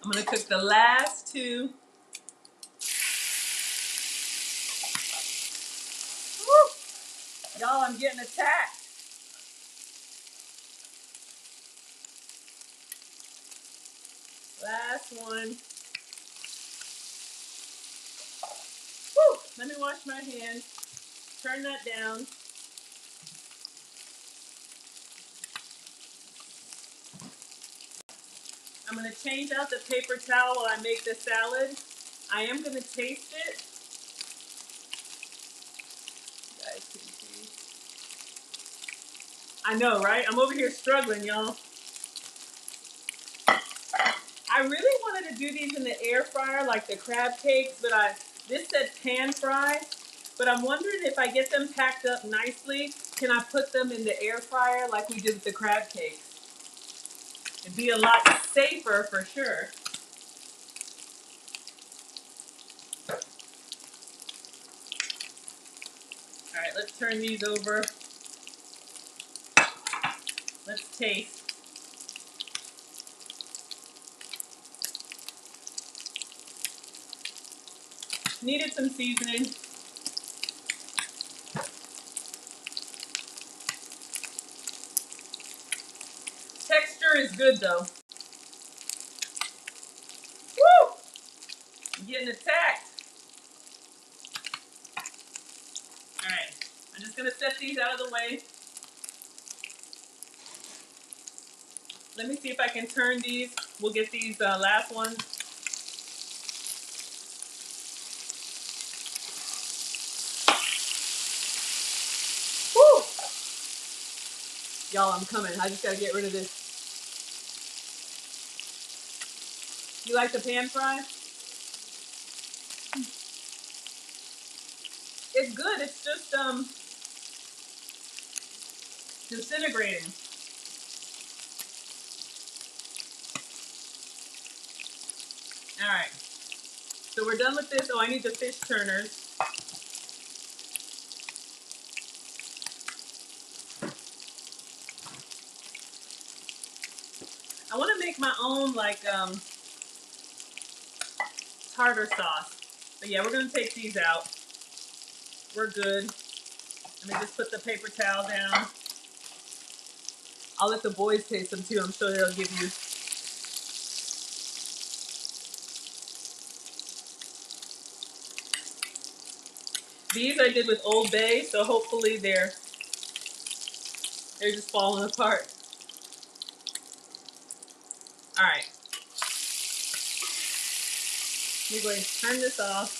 I'm gonna cook the last two. Woo! Y'all, I'm getting attacked. Last one. Woo! Let me wash my hands. Turn that down. I'm gonna change out the paper towel while I make the salad. I am gonna taste it. You guys can see. I know, right? I'm over here struggling, y'all. I really wanted to do these in the air fryer like the crab cakes, but this said pan fry. But I'm wondering if I get them packed up nicely, can I put them in the air fryer like we did with the crab cakes? It'd be a lot safer for sure. All right, let's turn these over. Let's taste. Needed some seasoning. Texture is good though. Woo! I'm getting attacked. All right, I'm just gonna set these out of the way. Let me see if I can turn these. We'll get these last ones. Woo! Y'all, I'm coming. I just gotta get rid of this. You like the pan fry? It's good. It's just disintegrating. All right. So we're done with this. Oh, I need the fish turners. I want to make my own like tartar sauce. But yeah, we're gonna take these out. We're good. Let me just put the paper towel down. I'll let the boys taste them too. I'm sure they'll give you. These I did with Old Bay, so hopefully they're just falling apart. All right. Let me go ahead and turn this off.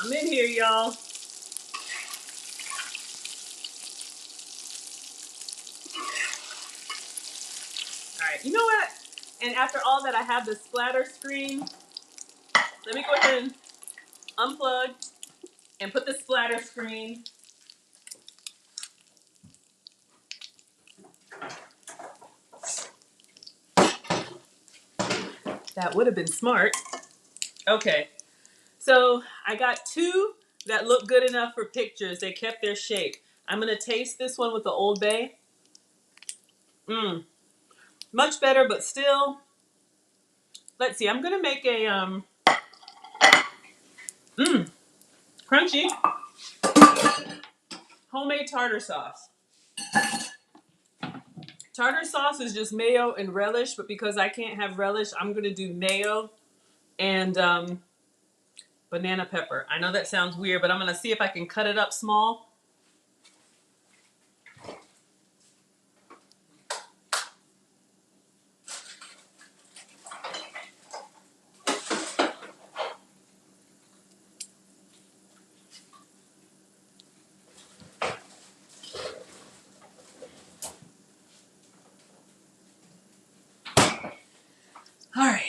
I'm in here, y'all. All right, you know what? And after all that, I have the splatter screen. Let me go ahead and unplug and put the splatter screen. That would have been smart. Okay, so I got two that look good enough for pictures. They kept their shape. I'm gonna taste this one with the Old Bay. Much better, but still. Let's see. I'm gonna make a crunchy homemade tartar sauce. Tartar sauce is just mayo and relish, but because I can't have relish, I'm gonna do mayo and banana pepper. I know that sounds weird, but I'm gonna see if I can cut it up small. All right.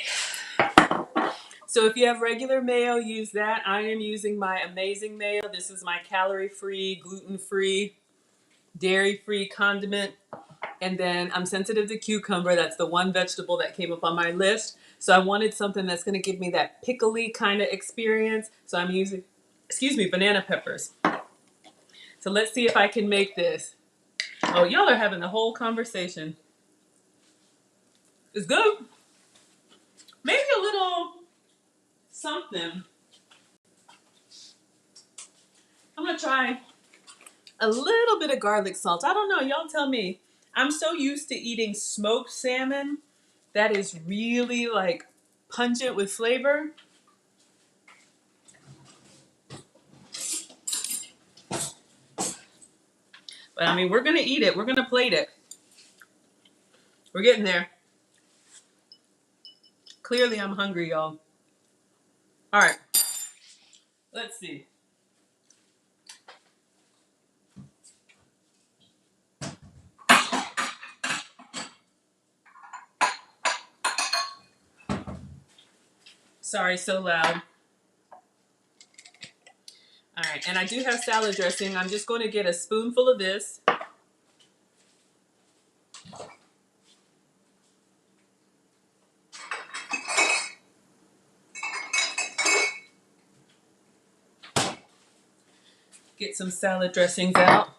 So if you have regular mayo, use that. I am using my amazing mayo. This is my calorie-free, gluten-free, dairy-free condiment. And then I'm sensitive to cucumber. That's the one vegetable that came up on my list. So I wanted something that's going to give me that pickly kind of experience. So I'm using, excuse me, banana peppers. So let's see if I can make this. Oh, y'all are having a whole conversation. It's good. Maybe a little something. I'm gonna try a little bit of garlic salt. I don't know. Y'all tell me. I'm so used to eating smoked salmon that is really like pungent with flavor. But I mean, we're gonna eat it. We're gonna plate it. We're getting there. Clearly, I'm hungry, y'all. All right. Let's see. Sorry, so loud. All right, and I do have salad dressing. I'm just going to get a spoonful of this. Get some salad dressings out.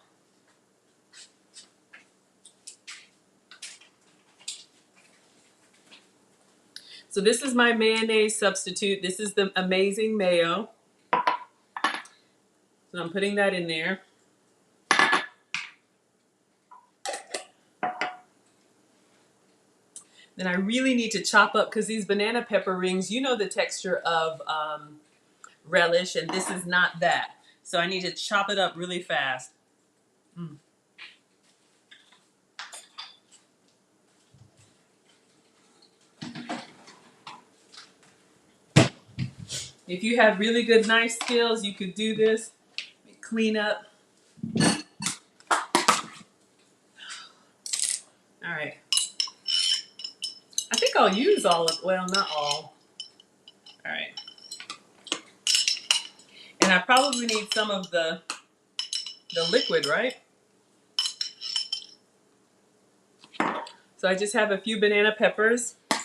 So this is my mayonnaise substitute. This is the amazing mayo. So I'm putting that in there. Then I really need to chop up, because these banana pepper rings, you know the texture of relish, and this is not that. So I need to chop it up really fast. If you have really good knife skills, you could do this. Clean up. All right. I think I'll use all of, well, not all. All right. And I probably need some of the liquid, right? So I just have a few banana peppers. I'm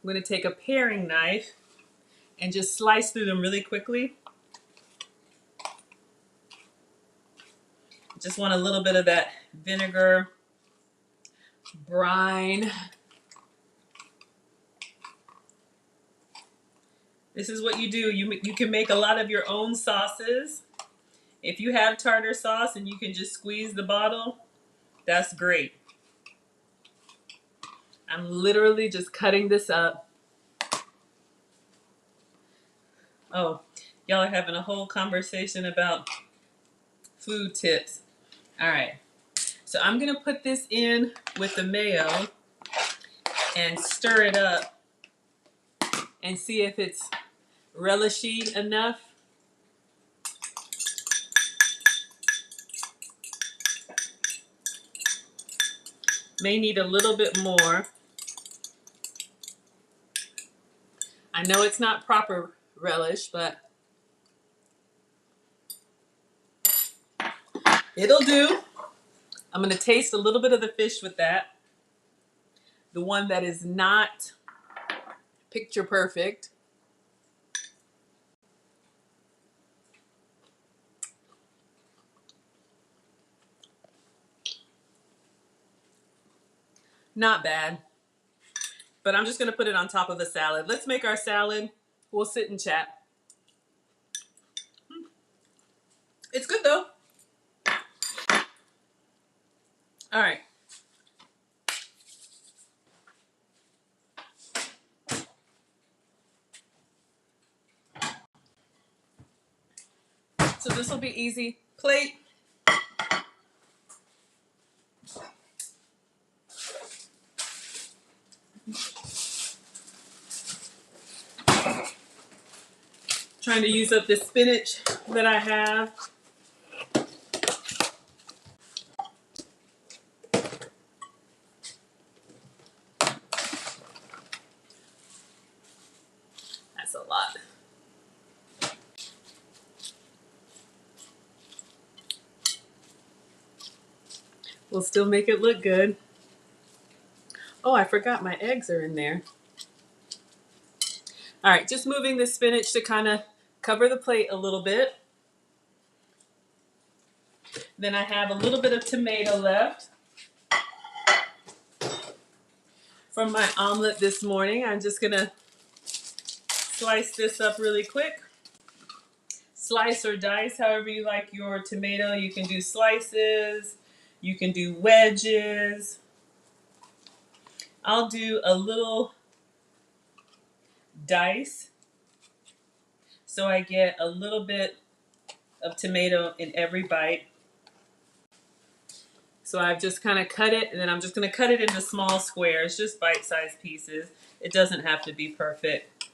going to take a paring knife and just slice through them really quickly. Just want a little bit of that vinegar brine. This is what you do. You can make a lot of your own sauces. If you have tartar sauce and you can just squeeze the bottle, that's great. I'm literally just cutting this up. Oh, y'all are having a whole conversation about food tips. All right. So I'm going to put this in with the mayo and stir it up and see if it's relishy enough. May need a little bit more. I know it's not proper relish, but it'll do. I'm going to taste a little bit of the fish with that. The one that is not picture perfect. Not bad. But I'm just going to put it on top of a salad. Let's make our salad. We'll sit and chat. It's good though. All right. So this will be easy. Plate. Trying to use up the spinach that I have. That's a lot. We'll still make it look good. Oh, I forgot my eggs are in there. All right, just moving the spinach to kind of cover the plate a little bit. Then I have a little bit of tomato left from my omelet this morning. I'm just gonna slice this up really quick. Slice or dice, however you like your tomato. You can do slices, you can do wedges. I'll do a little dice so I get a little bit of tomato in every bite. So I've just kind of cut it, and then I'm just going to cut it into small squares, just bite-sized pieces. It doesn't have to be perfect.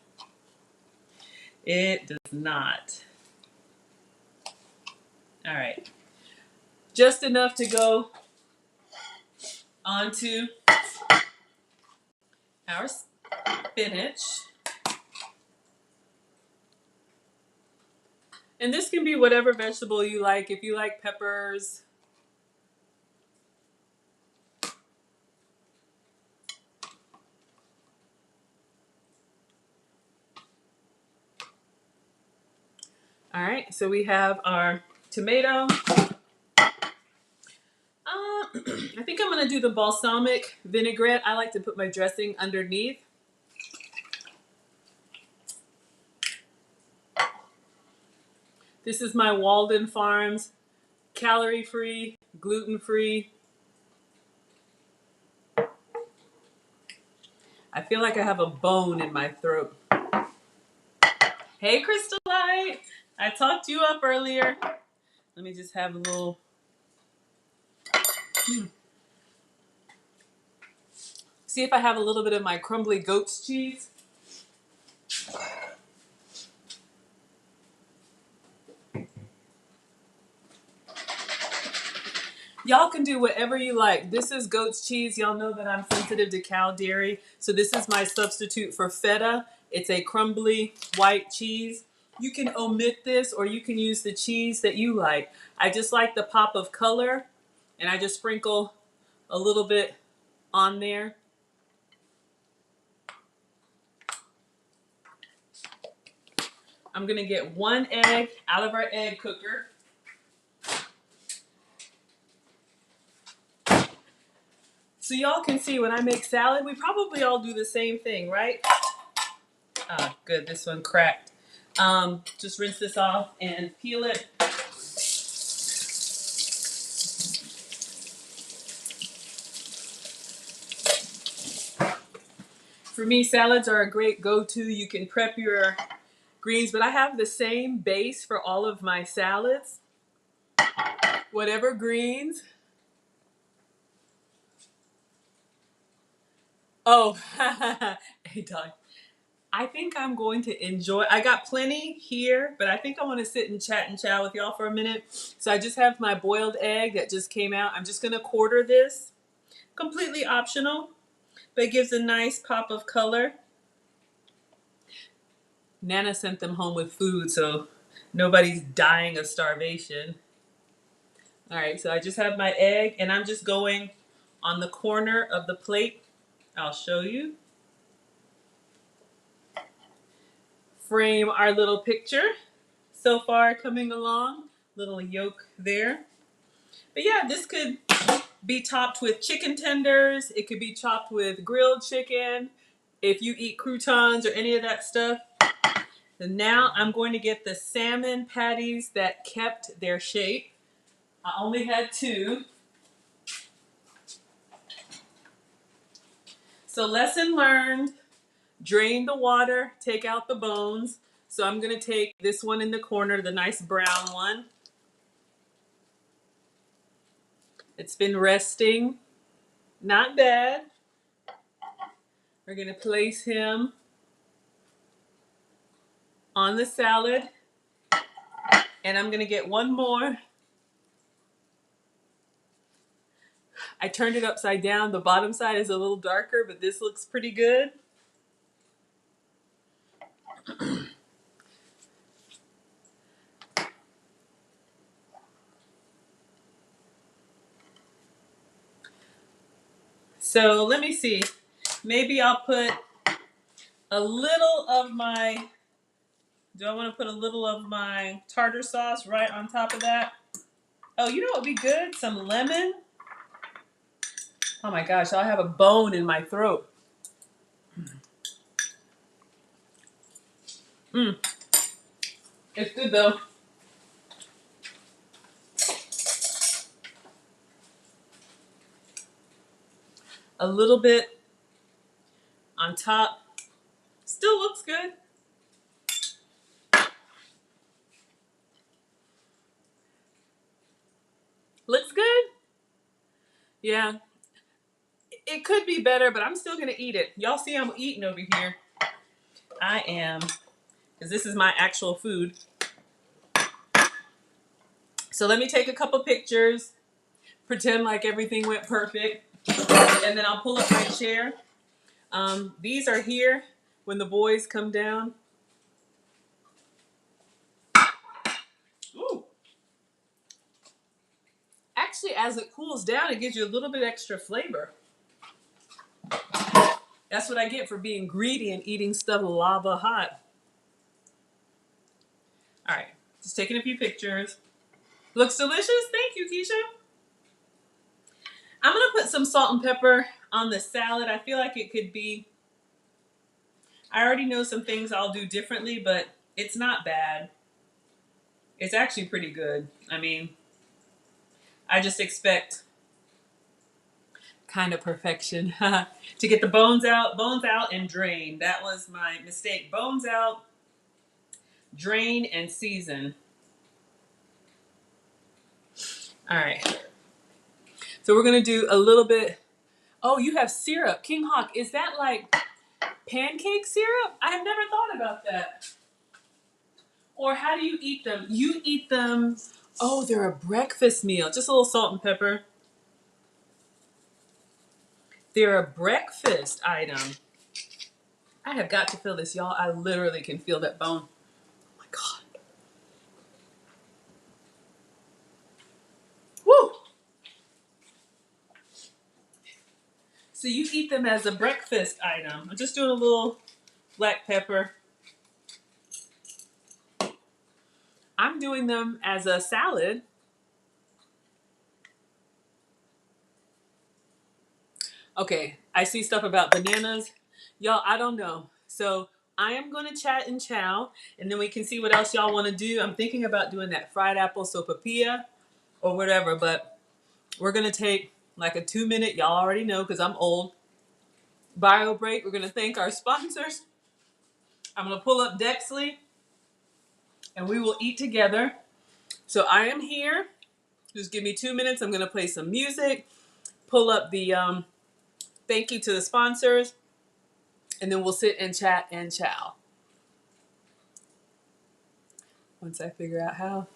It does not. All right. Just enough to go onto our spinach. And this can be whatever vegetable you like. If you like peppers, all right, so we have our tomato. I think I'm going to do the balsamic vinaigrette. I like to put my dressing underneath. This is my Walden Farms, calorie-free, gluten-free. I feel like I have a bone in my throat. Hey, Crystal Light. I talked you up earlier. Let me just have a little... See if I have a little bit of my crumbly goat's cheese. Y'all can do whatever you like. This is goat's cheese. Y'all know that I'm sensitive to cow dairy. So this is my substitute for feta. It's a crumbly white cheese. You can omit this or you can use the cheese that you like. I just like the pop of color, and I just sprinkle a little bit on there. I'm gonna get 1 egg out of our egg cooker. So y'all can see when I make salad, we probably all do the same thing, right? Ah, good, this one cracked. Just rinse this off and peel it. For me, salads are a great go-to. You can prep your greens, but I have the same base for all of my salads. Whatever greens. Oh, hey, dog. I think I'm going to enjoy. I got plenty here, but I think I want to sit and chat and chow with y'all for a minute. So I just have my boiled egg that just came out. I'm just going to quarter this. Completely optional, but it gives a nice pop of color. Nana sent them home with food, so nobody's dying of starvation. All right, so I just have my egg, and I'm just going on the corner of the plate. I'll show you. Frame our little picture. So far coming along. Little yolk there. But yeah, this could be topped with chicken tenders. It could be chopped with grilled chicken. If you eat croutons or any of that stuff. And now I'm going to get the salmon patties that kept their shape. I only had 2. So lesson learned, drain the water, take out the bones. So I'm going to take this one in the corner, the nice brown one. It's been resting. Not bad. We're going to place him on the salad. And I'm going to get one more. I turned it upside down. The bottom side is a little darker, but this looks pretty good. So let me see. Maybe I'll put a little of my, do I want to put a little of my tartar sauce right on top of that? Oh, you know what would be good? Some lemon. Oh my gosh, I'll have a bone in my throat. Mm, it's good though. A little bit on top. Still looks good. Looks good. Yeah. It could be better, but I'm still gonna eat it. Y'all see I'm eating over here. I am, because this is my actual food. So let me take a couple pictures, pretend like everything went perfect, and then I'll pull up my chair. These are here when the boys come down. Ooh. Actually, as it cools down, it gives you a little bit extra flavor. That's what I get for being greedy and eating stuff lava hot. All right, just taking a few pictures. Looks delicious. Thank you, Keisha. I'm gonna put some salt and pepper on the salad. I feel like it could be, I already know some things I'll do differently, but it's not bad. It's actually pretty good. I mean, I just expect kind of perfection to get the bones out and drain. That was my mistake. Bones out, drain, and season. All right. So we're gonna do a little bit. Oh, you have syrup. King Hawk, is that like pancake syrup? I have never thought about that. Or how do you eat them? You eat them, oh, they're a breakfast meal. Just a little salt and pepper. They're a breakfast item. I have got to feel this, y'all. I literally can feel that bone. Oh my God. Woo! So you eat them as a breakfast item. I'm just doing a little black pepper. I'm doing them as a salad. Okay, I see stuff about bananas. Y'all, I don't know. So I am going to chat and chow, and then we can see what else y'all want to do. I'm thinking about doing that fried apple sopapilla or whatever, but we're going to take like a 2-minute, y'all already know because I'm old, bio break. We're going to thank our sponsors. I'm going to pull up Dexley, and we will eat together. So I am here. Just give me 2 minutes. I'm going to play some music, pull up the thank you to the sponsors, and then we'll sit and chat and chow. Once I figure out how.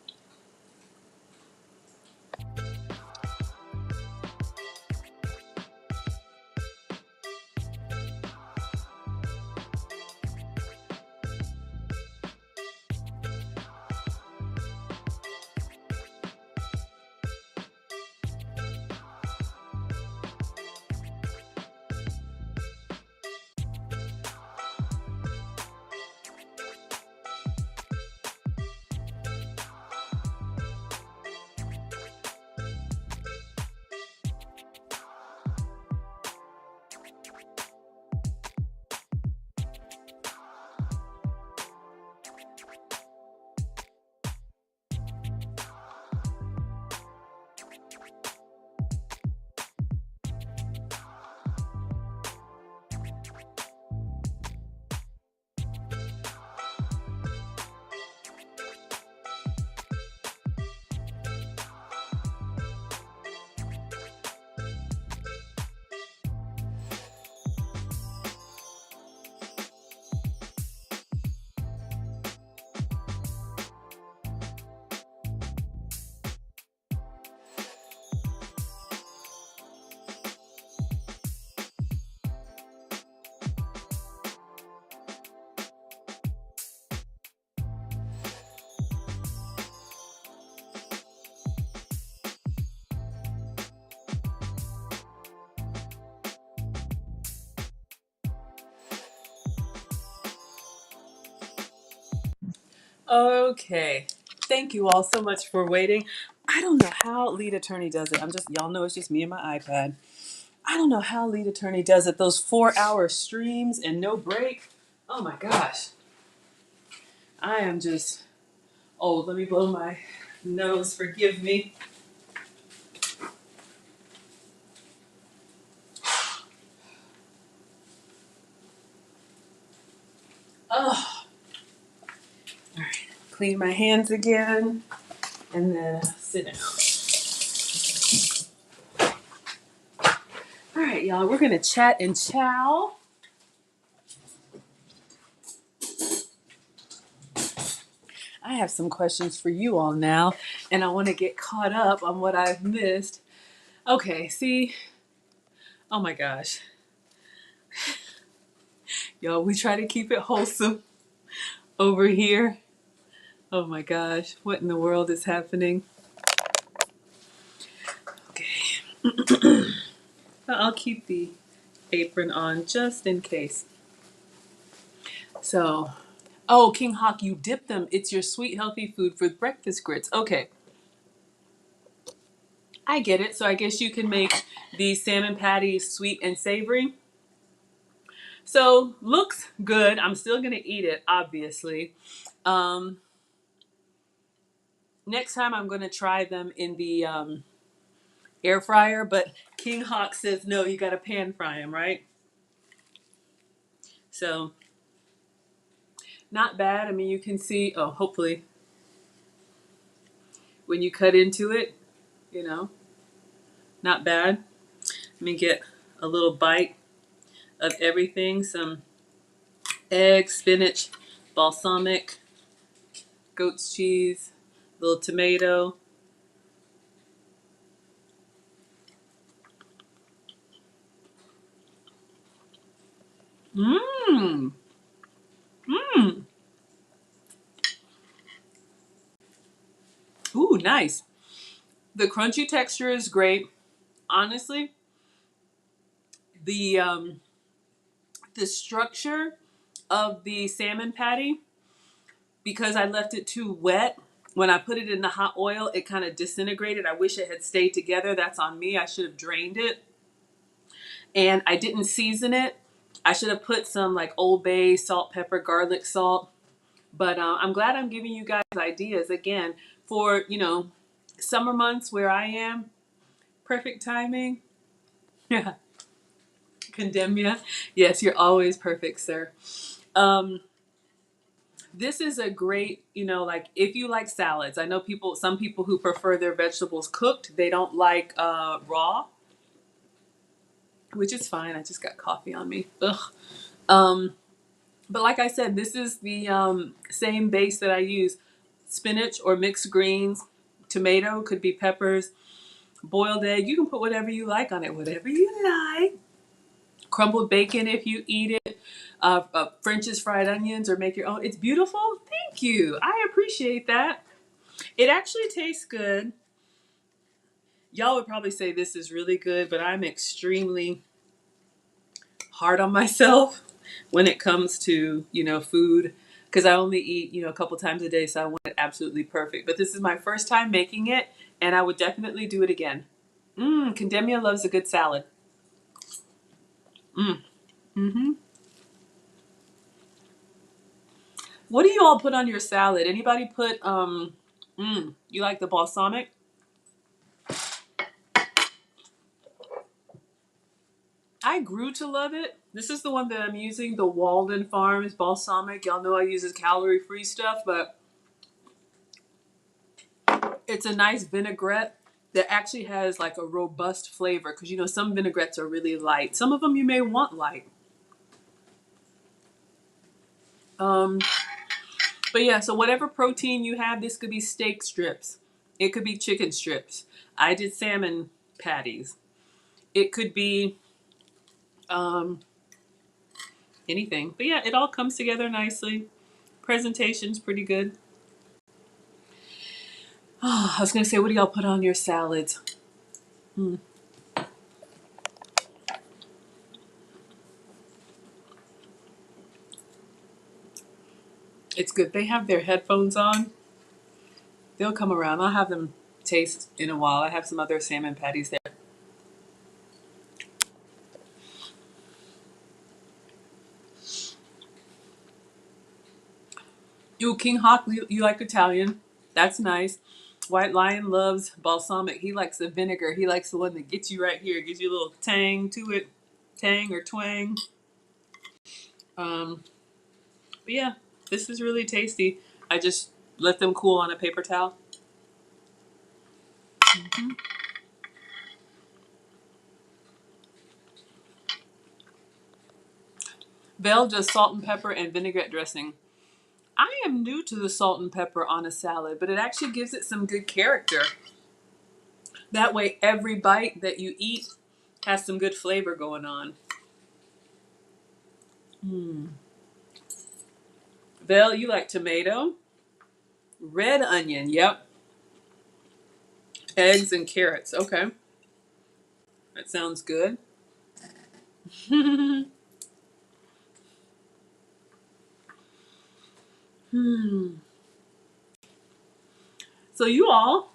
Okay. Thank you all so much for waiting. I don't know how Lead Attorney does it. Y'all know it's just me and my iPad. I don't know how Lead Attorney does it. Those 4-hour streams and no break. Oh my gosh. I am just, oh, let me blow my nose. Forgive me. Oh, all right. Clean my hands again and then sit down. All right, y'all, we're going to chat and chow. I have some questions for you all now, and I want to get caught up on what I've missed. Okay, see, oh my gosh. Y'all, we try to keep it wholesome over here. Oh my gosh, what in the world is happening? Okay, I'll keep the apron on just in case. So, oh, King Hawk, you dip them. It's your sweet, healthy food for breakfast grits. Okay, I get it. So I guess you can make these salmon patties sweet and savory. So, looks good. I'm still going to eat it, obviously. Next time I'm going to try them in the air fryer, but King Hawk says, no, you got to pan fry them, right? So, not bad. I mean, you can see, oh, hopefully, when you cut into it, you know, not bad. Let me get a little bite of everything. Some egg, spinach, balsamic, goat's cheese, little tomato. Mmm. Mmm. Ooh, nice. The crunchy texture is great. Honestly, the structure of the salmon patty, because I left it too wet, when I put it in the hot oil, it kind of disintegrated. I wish it had stayed together. That's on me. I should have drained it. And I didn't season it. I should have put some like Old Bay, salt, pepper, garlic salt. But I'm glad I'm giving you guys ideas again for, summer months where I am. Perfect timing. Yeah. Condemn ya. Yes, you're always perfect, sir. Um, this is a great, like if you like salads. I know some people who prefer their vegetables cooked. They don't like raw, which is fine. I just got coffee on me. Ugh. Um, but like I said, this is the same base that I use. Spinach or mixed greens, tomato, could be peppers, boiled egg. You can put whatever you like on it, whatever you like. Crumbled bacon if you eat it. French's fried onions or make your own. It's beautiful. Thank you. I appreciate that. It actually tastes good. Y'all would probably say this is really good, but I'm extremely hard on myself when it comes to, food, because I only eat, a couple times a day, so I want it absolutely perfect. But this is my first time making it, and I would definitely do it again. Condemnia loves a good salad. Mm-hmm. What do you all put on your salad? Anybody put, you like the balsamic? I grew to love it. This is the one that I'm using, the Walden Farms balsamic. Y'all know I use this calorie-free stuff, but it's a nice vinaigrette that actually has like a robust flavor, because some vinaigrettes are really light. Some of them you may want light. But yeah, so whatever protein you have, this could be steak strips. It could be chicken strips. I did salmon patties. It could be anything. But yeah, it all comes together nicely. Presentation's pretty good. Oh, I was going to say, what do y'all put on your salads? It's good. They have their headphones on. They'll come around. I'll have them taste in a while. I have some other salmon patties there. Ooh, King Hawk, you like Italian. That's nice. White Lion loves balsamic. He likes the vinegar. He likes the one that gets you right here. Gives you a little tang to it. Tang or twang. But yeah, this is really tasty. I just let them cool on a paper towel. Mm-hmm. Vel does salt and pepper and vinaigrette dressing. I am new to the salt and pepper on a salad, but it actually gives it some good character. That way every bite that you eat has some good flavor going on. Vel, you like tomato? Red onion, yep. Eggs and carrots, okay. That sounds good. So you all,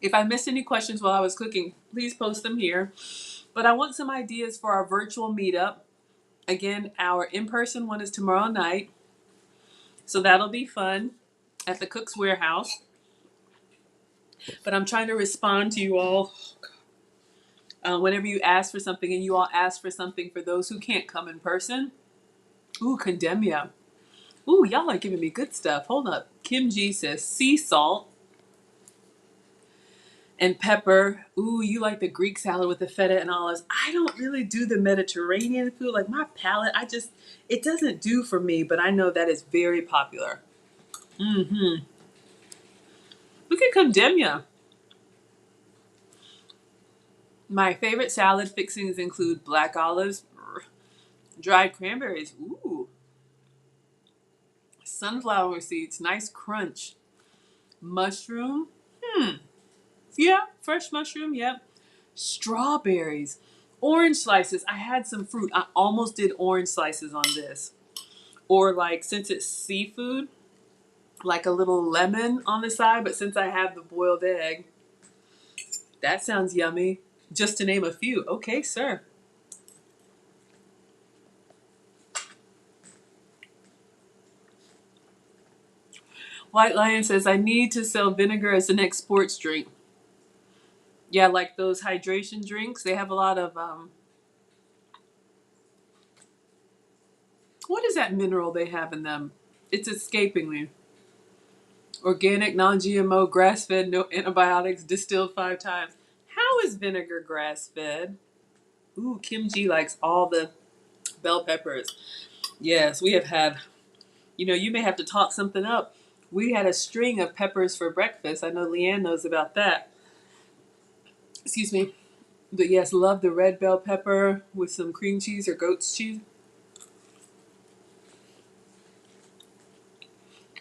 if I missed any questions while I was cooking, please post them here. But I want some ideas for our virtual meetup. Again, our in-person one is tomorrow night. So that'll be fun at the Cook's Warehouse. But I'm trying to respond to you all whenever you ask for something, and you all ask for something for those who can't come in person. Ooh, condemnia. Ooh, y'all are giving me good stuff. Hold up. Kim G says sea salt and pepper. Ooh, you like the Greek salad with the feta and olives. I don't really do the Mediterranean food. Like my palate, it doesn't do for me, but I know that is very popular. Mm-hmm. Look at condemnia. My favorite salad fixings include black olives, dried cranberries, ooh, sunflower seeds, nice crunch, mushroom, yeah, fresh mushroom, yep, strawberries, orange slices. I had some fruit. I almost did orange slices on this. Or like, since it's seafood, like a little lemon on the side, but since I have the boiled egg, that sounds yummy. Just to name a few. Okay, sir. White Lion says, I need to sell vinegar as the next sports drink. Yeah, like those hydration drinks. They have a lot of, what is that mineral they have in them? It's escaping me. Organic, non-GMO, grass-fed, no antibiotics, distilled 5 times. How is vinegar grass-fed? Ooh, Kim G likes all the bell peppers. Yes, we have had, you may have to talk something up. We had a string of peppers for breakfast. I know Leanne knows about that. Excuse me. But yes, love the red bell pepper with some cream cheese or goat's cheese.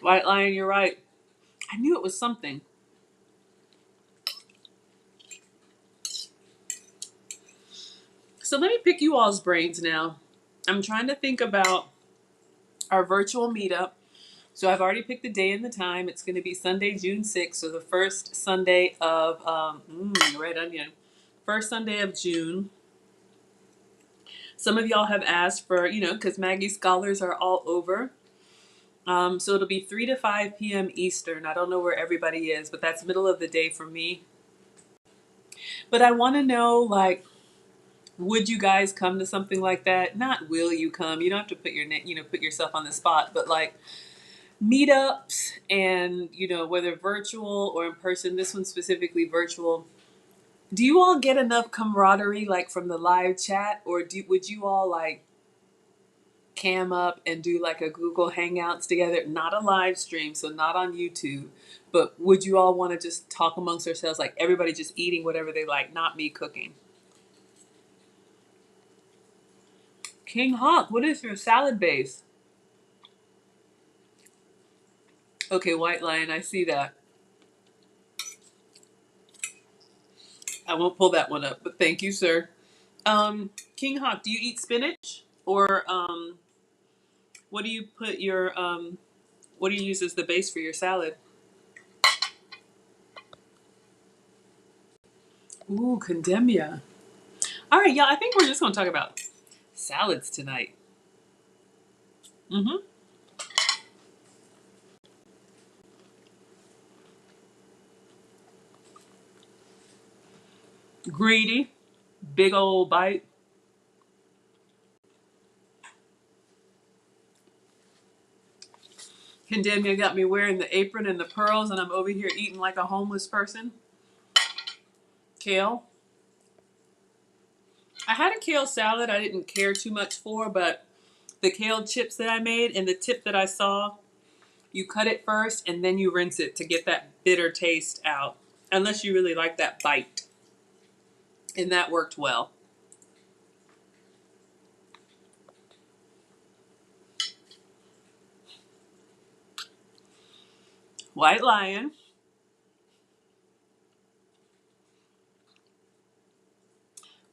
White Lion, you're right. I knew it was something. So let me pick you all's brains now. I'm trying to think about our virtual meetup. So I've already picked the day and the time. It's going to be Sunday, June 6th. So the first Sunday of, red onion. First Sunday of June. Some of y'all have asked for, because Maggie Scholars are all over. So it'll be 3 to 5 p.m. Eastern. I don't know where everybody is, but that's middle of the day for me. But I want to know, like, would you guys come to something like that? Not will you come? You don't have to put put yourself on the spot, but like meetups and, whether virtual or in person, this one specifically virtual. Do you all get enough camaraderie like from the live chat, or would you all like cam up and do like a Google Hangouts together? Not a live stream, so not on YouTube, but would you all want to just talk amongst yourselves, like everybody just eating whatever they like, not me cooking? King Hawk, what is your salad base? Okay, White Lion, I see that. I won't pull that one up, but thank you, sir. King Hawk, do you eat spinach? Or what do you put your What do you use as the base for your salad? Ooh, condemnia. All right, y'all. I think we're just gonna talk about salads tonight. Mm-hmm. Greedy, big old bite. Condemnia got me wearing the apron and the pearls, and I'm over here eating like a homeless person. Kale. I had a kale salad I didn't care too much for, but the kale chips that I made and the tip that I saw, you cut it first and then you rinse it to get that bitter taste out. Unless you really like that bite. And that worked well. White Lion.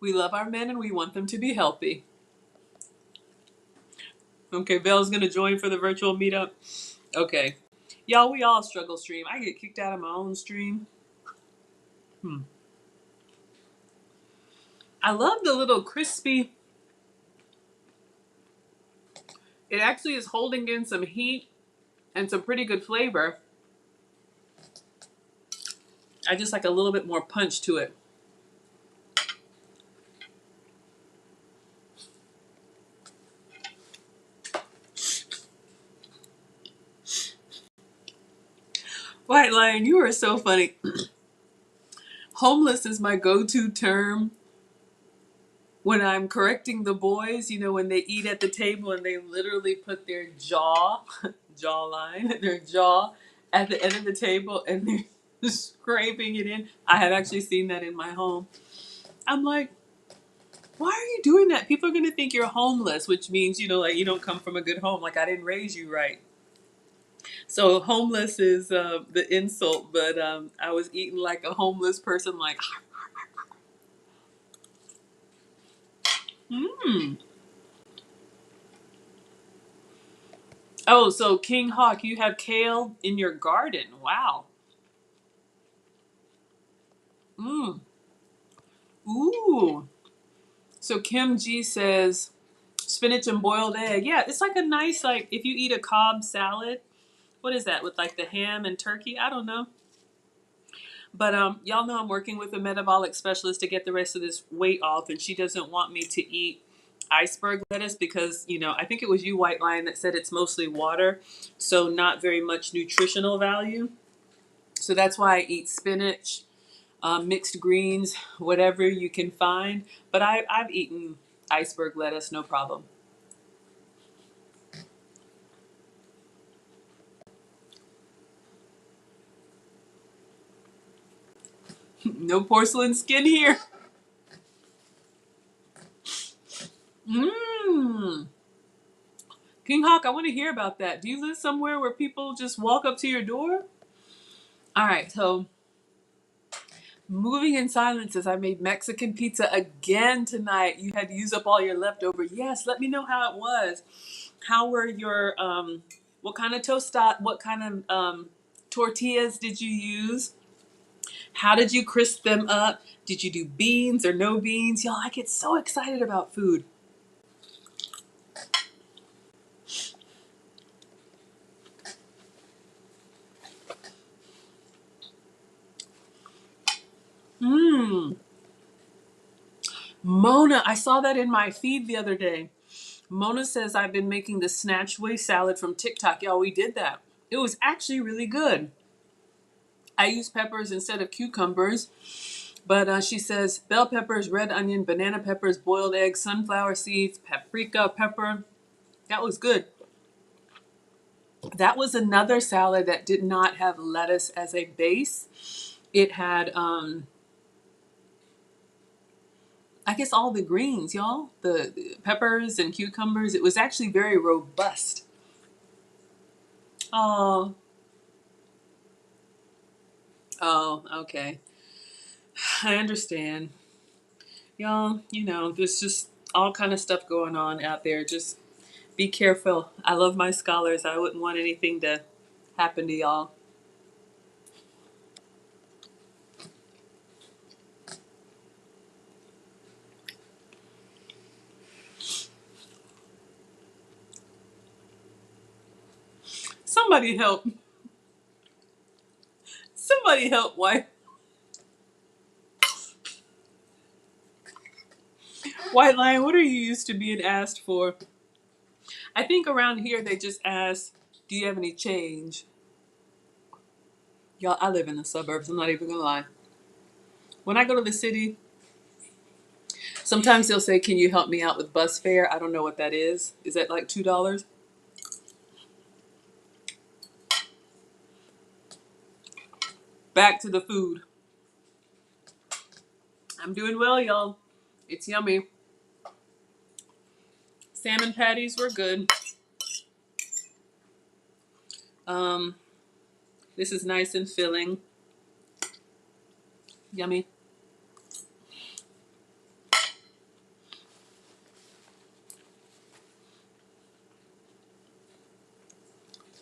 We love our men and we want them to be healthy. Okay, Belle's gonna join for the virtual meetup. Okay. Y'all, we all struggle stream. I get kicked out of my own stream. I love the little crispy. It actually is holding in some heat and some pretty good flavor. I just like a little bit more punch to it. White Lion, you are so funny. Homeless is my go-to term when I'm correcting the boys, you know, when they eat at the table and they literally put their jawline, their jaw at the end of the table and they're scraping it in. I have actually seen that in my home. I'm like, why are you doing that? People are going to think you're homeless, which means, you know, like you don't come from a good home. Like I didn't raise you right. So homeless is the insult, but I was eating like a homeless person, like, mmm. Oh, so King Hawk, you have kale in your garden. Wow. Mmm. Ooh. So Kim G says spinach and boiled egg. Yeah, it's like a nice, like if you eat a Cobb salad, what is that with like the ham and turkey? I don't know. But y'all know I'm working with a metabolic specialist to get the rest of this weight off, and she doesn't want me to eat iceberg lettuce because, you know, I think it was you, White Lion, that said it's mostly water, so not very much nutritional value. So that's why I eat spinach, mixed greens, whatever you can find. But I've eaten iceberg lettuce, no problem. No porcelain skin here. Mmm. King Hawk, I want to hear about that. Do you live somewhere where people just walk up to your door? All right, so moving in silence as I made Mexican pizza again tonight. You had to use up all your leftover. Yes, let me know how it was. How were your what kind of what kind of tortillas did you use? How did you crisp them up? Did you do beans or no beans? Y'all, I get so excited about food. Mmm. Mona, I saw that in my feed the other day. Mona says I've been making the snatch way salad from TikTok. Y'all, we did that. It was actually really good. I use peppers instead of cucumbers. But she says bell peppers, red onion, banana peppers, boiled eggs, sunflower seeds, paprika, pepper. That was good. That was another salad that did not have lettuce as a base. It had, I guess, all the greens, y'all. The peppers and cucumbers. It was actually very robust. Oh, oh, okay. I understand. Y'all, you know, there's just all kind of stuff going on out there. Just be careful. I love my scholars. I wouldn't want anything to happen to y'all? Somebody help. Somebody help, White. White Lion, what are you used to being asked for? I think around here they just ask, do you have any change? Y'all, I live in the suburbs, I'm not even gonna lie. When I go to the city, sometimes they'll say, can you help me out with bus fare? I don't know what that is. Is that like $2? Back to the food. I'm doing well, y'all. It's yummy. Salmon patties were good. This is nice and filling. Yummy.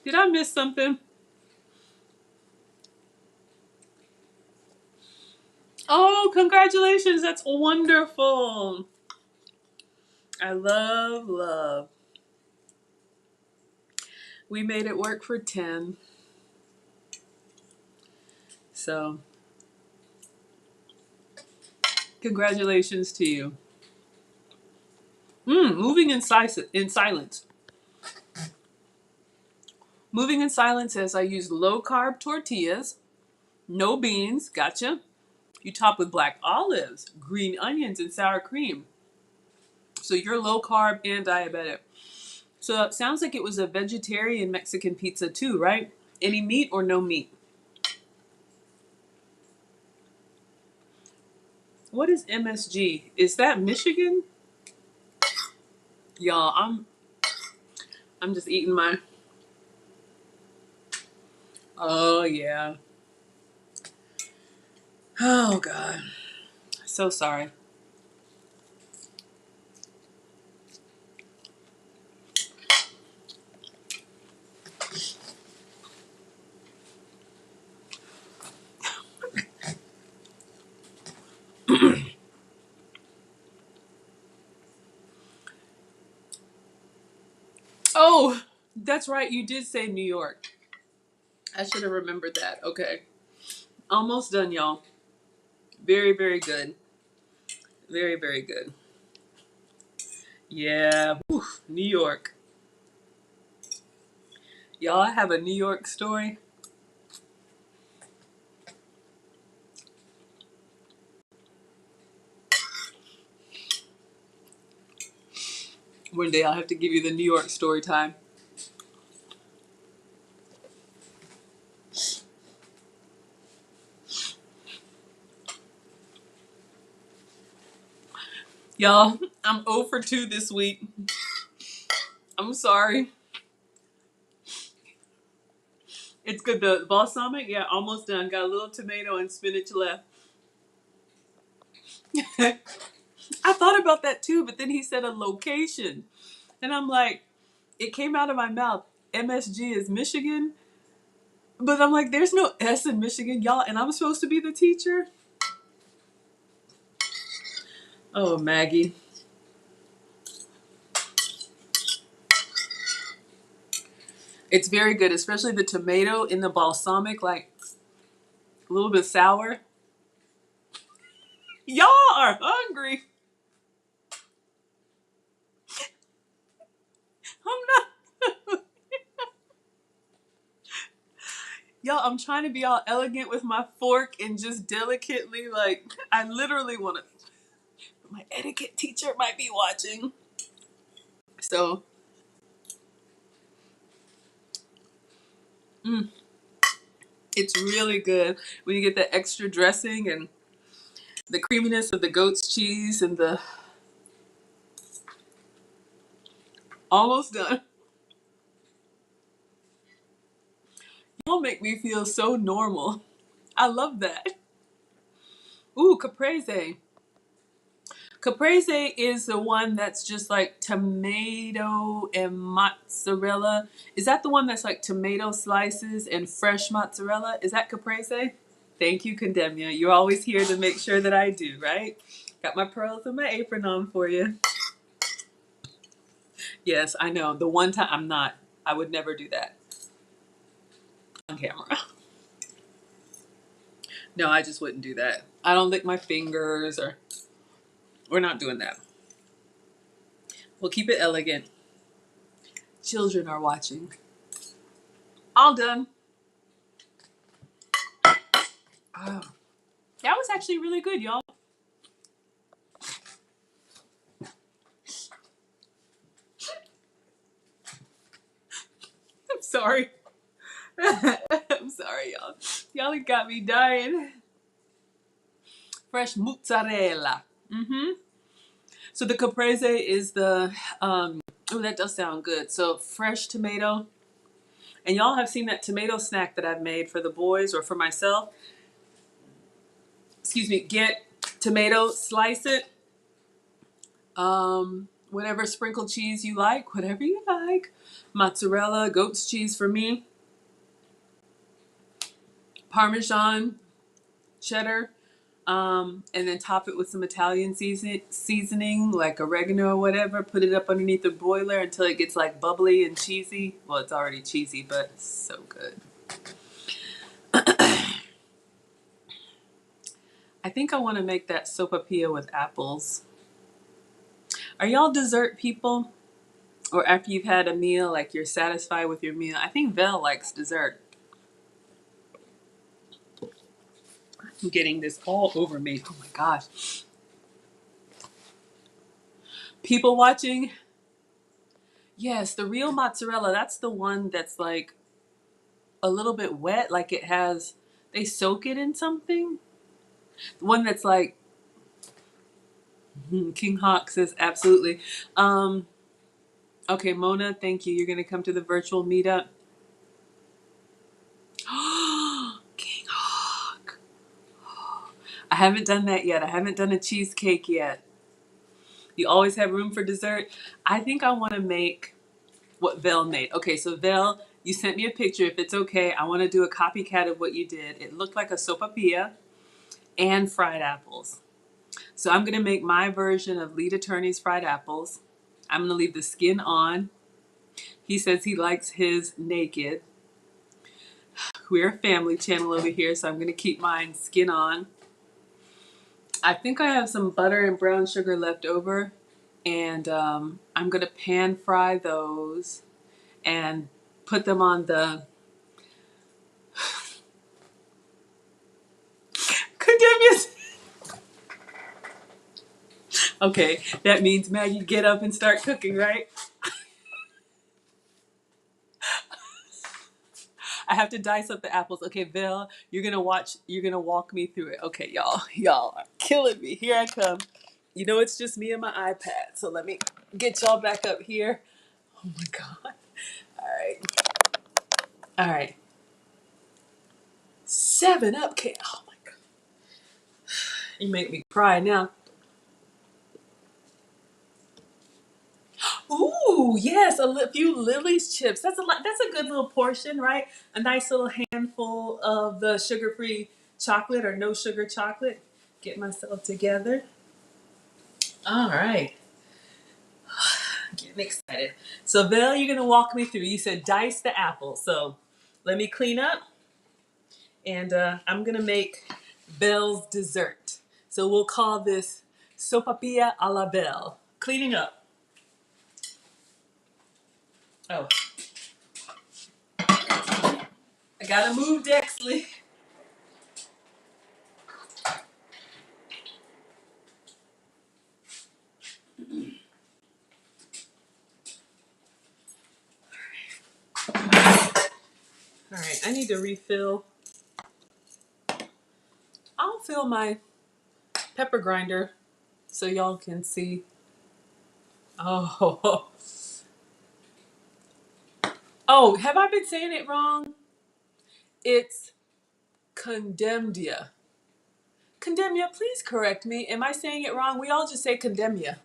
Did I miss something? Oh, congratulations. That's wonderful. I love, love. We made it work for 10. So, congratulations to you. Moving in silence. Moving in silence as I use low-carb tortillas, no beans, gotcha. You top with black olives, green onions, and sour cream. So you're low-carb and diabetic. So it sounds like it was a vegetarian Mexican pizza too, right? Any meat or no meat? What is MSG? Is that Michigan? Y'all, I'm just eating my. Oh yeah. Oh God. So sorry. Oh, that's right. You did say New York. I should have remembered that. Okay. Almost done, y'all. Very, very good. Very, very good. Yeah. Whew, New York. Y'all, I have a New York story. One day I'll have to give you the New York story time. Y'all, I'm 0 for 2 this week. I'm sorry. It's good. The balsamic, yeah, almost done. Got a little tomato and spinach left. I thought about that too, but then he said a location. And I'm like, it came out of my mouth. MSG is Michigan. But I'm like, there's no S in Michigan, y'all, and I'm supposed to be the teacher? Oh, Maggie. It's very good, especially the tomato in the balsamic, like a little bit sour. Y'all are hungry. I'm not. Y'all, I'm trying to be all elegant with my fork and just delicately, like, I literally want to. My etiquette teacher might be watching. So, it's really good when you get the extra dressing and the creaminess of the goat's cheese and the. Almost done. Y'all make me feel so normal. I love that. Ooh, caprese. Caprese is the one that's just like tomato and mozzarella. Is that the one that's like tomato slices and fresh mozzarella? Is that caprese? Thank you, Condemnia. You're always here to make sure that I do, right? Got my pearls and my apron on for you. Yes, I know. The one time I'm not. I would never do that on camera. No, I just wouldn't do that. I don't lick my fingers or we're not doing that. We'll keep it elegant. Children are watching. All done. Oh, that was actually really good, y'all. I'm sorry. I'm sorry, y'all. Y'all got me dying. Fresh mozzarella. So the caprese is the, oh, that does sound good. So fresh tomato. And y'all have seen that tomato snack that I've made for the boys or for myself. Excuse me, get tomato, slice it. Whatever sprinkled cheese you like, whatever you like. Mozzarella, goat's cheese for me. Parmesan, cheddar, and then top it with some Italian seasoning, like oregano or whatever. Put it up underneath the broiler until it gets like bubbly and cheesy. Well, it's already cheesy, but it's so good. I think I want to make that sopapilla with apples. Are y'all dessert people? Or after you've had a meal, like you're satisfied with your meal? I think Vel likes dessert. I'm getting this all over me. Oh my gosh. People watching? Yes, the real mozzarella, that's the one that's like a little bit wet, like it has, they soak it in something. The one that's like, King Hawk says absolutely. Okay, Mona, thank you. You're going to come to the virtual meetup. King Hawk. I haven't done that yet. I haven't done a cheesecake yet. You always have room for dessert. I think I want to make what Vel made. Okay, so Vel, you sent me a picture. If it's okay, I want to do a copycat of what you did. It looked like a sopapilla and fried apples. So I'm going to make my version of Lead Attorney's fried apples. I'm going to leave the skin on. He says he likes his naked. We're a family channel over here, so I'm going to keep mine skin on. I think I have some butter and brown sugar left over, and I'm going to pan fry those and put them on the Condemnious. Okay, that means Maggie, get up and start cooking, right? I have to dice up the apples. Okay, Vel, you're gonna walk me through it. Okay, y'all are killing me. Here I come. You know it's just me and my iPad, so let me get y'all back up here. Oh my God. All right. 7 Up, kid. Oh my God. You make me cry now. Ooh, yes, few Lily's chips. That's a lot. That's a good little portion, right? A nice little handful of the sugar-free chocolate or no sugar chocolate. Get myself together. All right. Getting excited. So, Vel, you're gonna walk me through. You said dice the apple. So, let me clean up, and I'm gonna make Vel's dessert. So we'll call this sopapilla a la Vel. Cleaning up. Oh, I gotta move Dexley. All right, I need to refill. I'll fill my pepper grinder so y'all can see. Oh, oh, have I been saying it wrong? It's condemndia. Condemnia, please correct me. Am I saying it wrong? We all just say condemnia.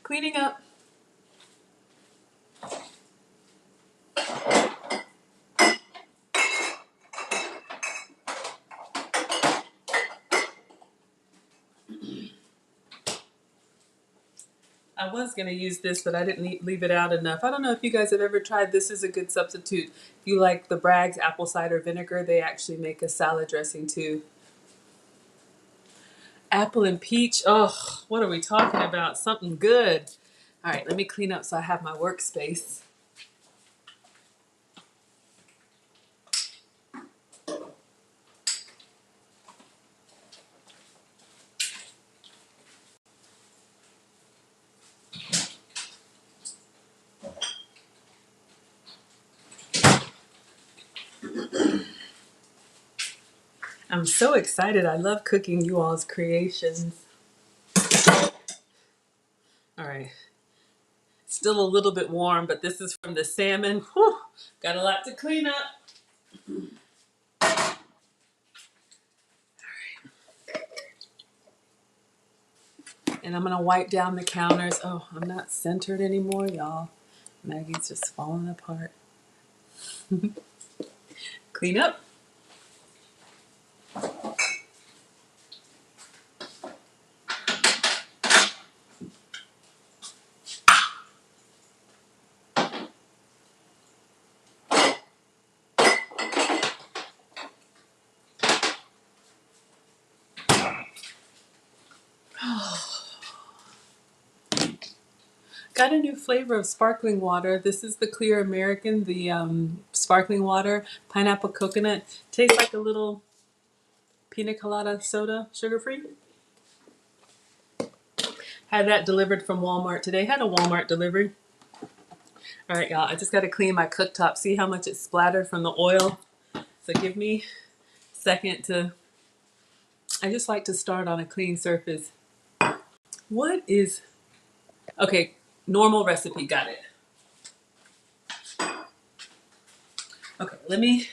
Cleaning up. I was going to use this, but I didn't leave it out enough. I don't know if you guys have ever tried. This is a good substitute. If you like the Bragg's apple cider vinegar, they actually make a salad dressing too. Apple and peach. Oh, what are we talking about? Something good. All right, let me clean up so I have my workspace. I'm so excited. I love cooking you all's creations. All right. Still a little bit warm, but this is from the salmon. Whew, got a lot to clean up. And I'm gonna wipe down the counters. Oh, I'm not centered anymore, y'all. Maggie's just falling apart. Clean up. Got a new flavor of sparkling water. This is the Clear American, the sparkling water, pineapple coconut. Tastes like a little pina colada soda, sugar-free. Had that delivered from Walmart today. Had a Walmart delivery. All right, y'all, I just got to clean my cooktop. See how much it splattered from the oil? So give me a second to, I just like to start on a clean surface. What is, okay, normal recipe, got it. Okay, let me,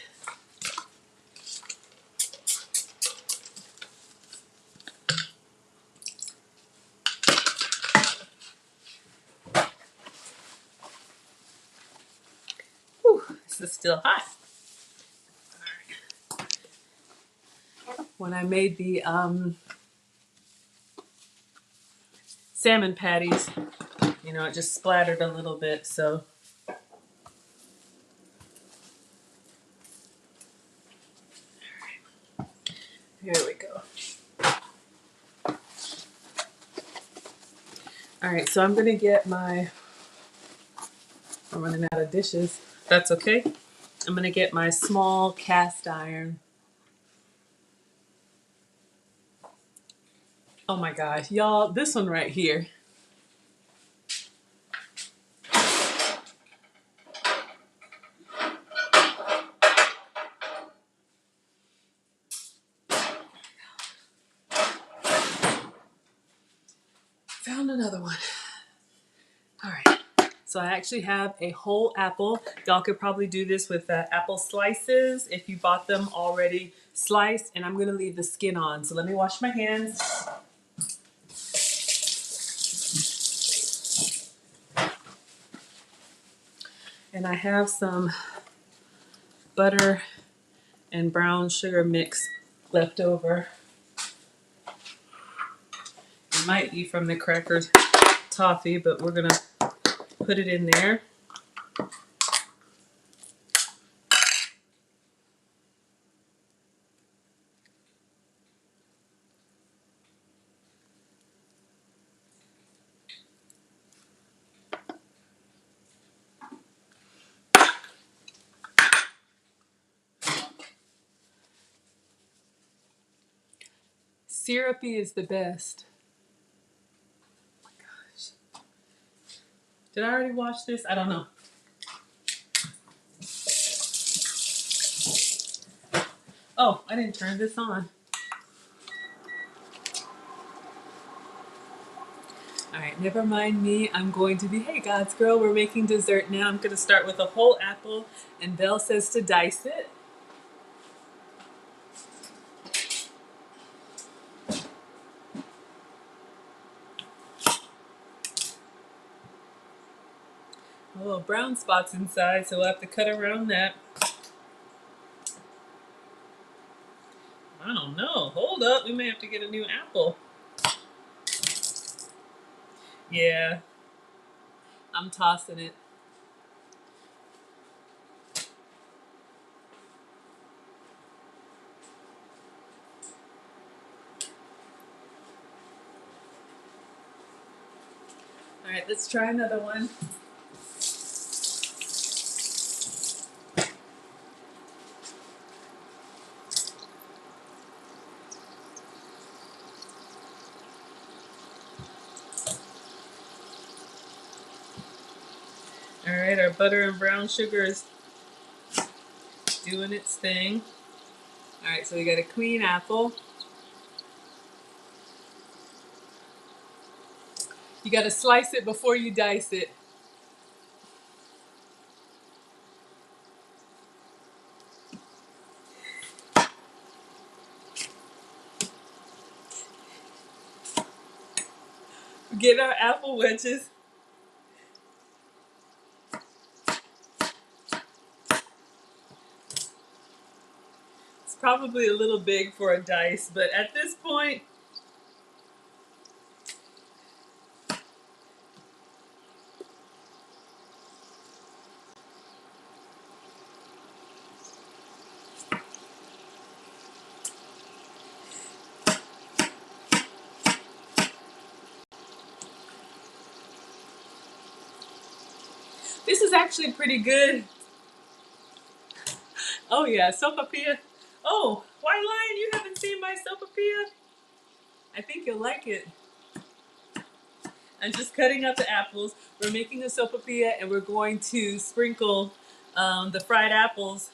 whew, this is still hot. When I made the salmon patties, you know, it just splattered a little bit, so. Here we go. All right, so I'm gonna get my, I'm running out of dishes. That's okay. I'm gonna get my small cast iron. Oh my gosh, y'all, this one right here. Found another one. All right, so I actually have a whole apple. Y'all could probably do this with apple slices if you bought them already sliced, and I'm gonna leave the skin on. So let me wash my hands. And I have some butter and brown sugar mix left over. It might be from the crackers toffee, but we're gonna put it in there. Syrupy is the best. Oh my gosh. Did I already wash this? I don't know. Oh, I didn't turn this on. All right, never mind me. I'm going to be, hey, God's girl, we're making dessert now. I'm going to start with a whole apple, and Belle says to dice it. A little brown spots inside, so we'll have to cut around that. I don't know. Hold up. We may have to get a new apple. Yeah, I'm tossing it. All right, let's try another one. All right, our butter and brown sugar is doing its thing. All right, so we got a queen apple. You got to slice it before you dice it. Get our apple wedges. It's probably a little big for a dice, but at this point, this is actually pretty good. Oh yeah, sopapilla. Oh, White Lion, you haven't seen my sopapilla? I think you'll like it. I'm just cutting up the apples. We're making a sopapilla, and we're going to sprinkle the fried apples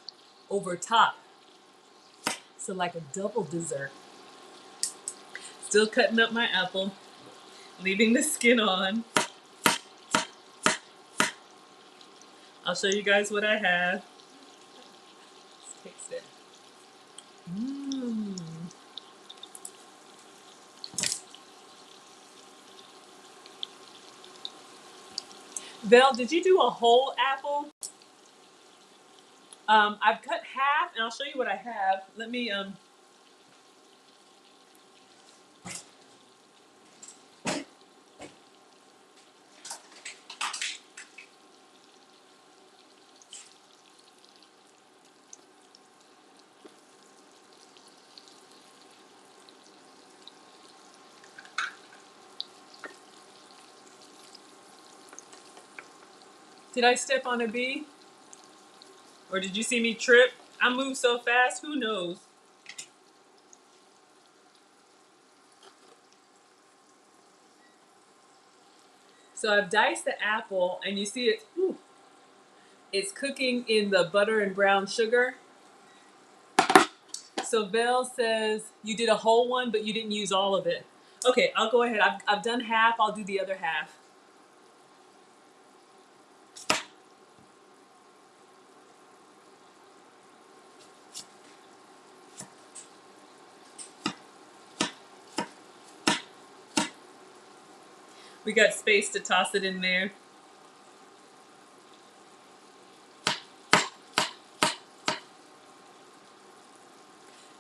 over top. So like a double dessert. Still cutting up my apple, leaving the skin on. I'll show you guys what I have. Let's taste it. Mmm. Vel, did you do a whole apple? I've cut half, and I'll show you what I have. Let me Did I step on a bee? Or did you see me trip? I move so fast, who knows? So I've diced the apple, and you see it, whew, it's cooking in the butter and brown sugar. So Vel says you did a whole one, but you didn't use all of it. Okay, I'll go ahead. I've done half. I'll do the other half. We got space to toss it in there.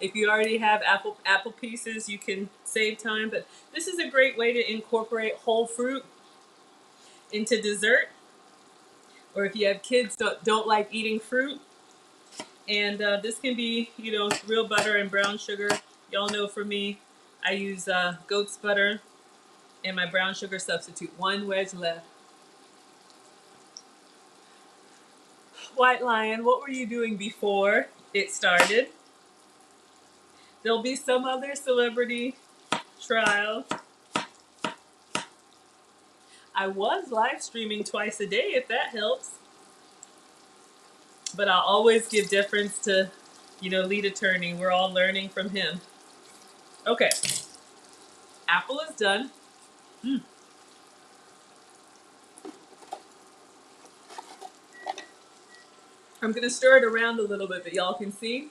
If you already have apple pieces, you can save time, but this is a great way to incorporate whole fruit into dessert. Or if you have kids that don't like eating fruit, and this can be, real butter and brown sugar. Y'all know for me, I use goat's butter and my brown sugar substitute. One wedge left. White Lion, what were you doing before it started? There'll be some other celebrity trial. I was live streaming twice a day, if that helps. But I'll always give deference to You know, lead attorney, we're all learning from him. Okay, apple is done. I'm gonna stir it around a little bit, but y'all can see.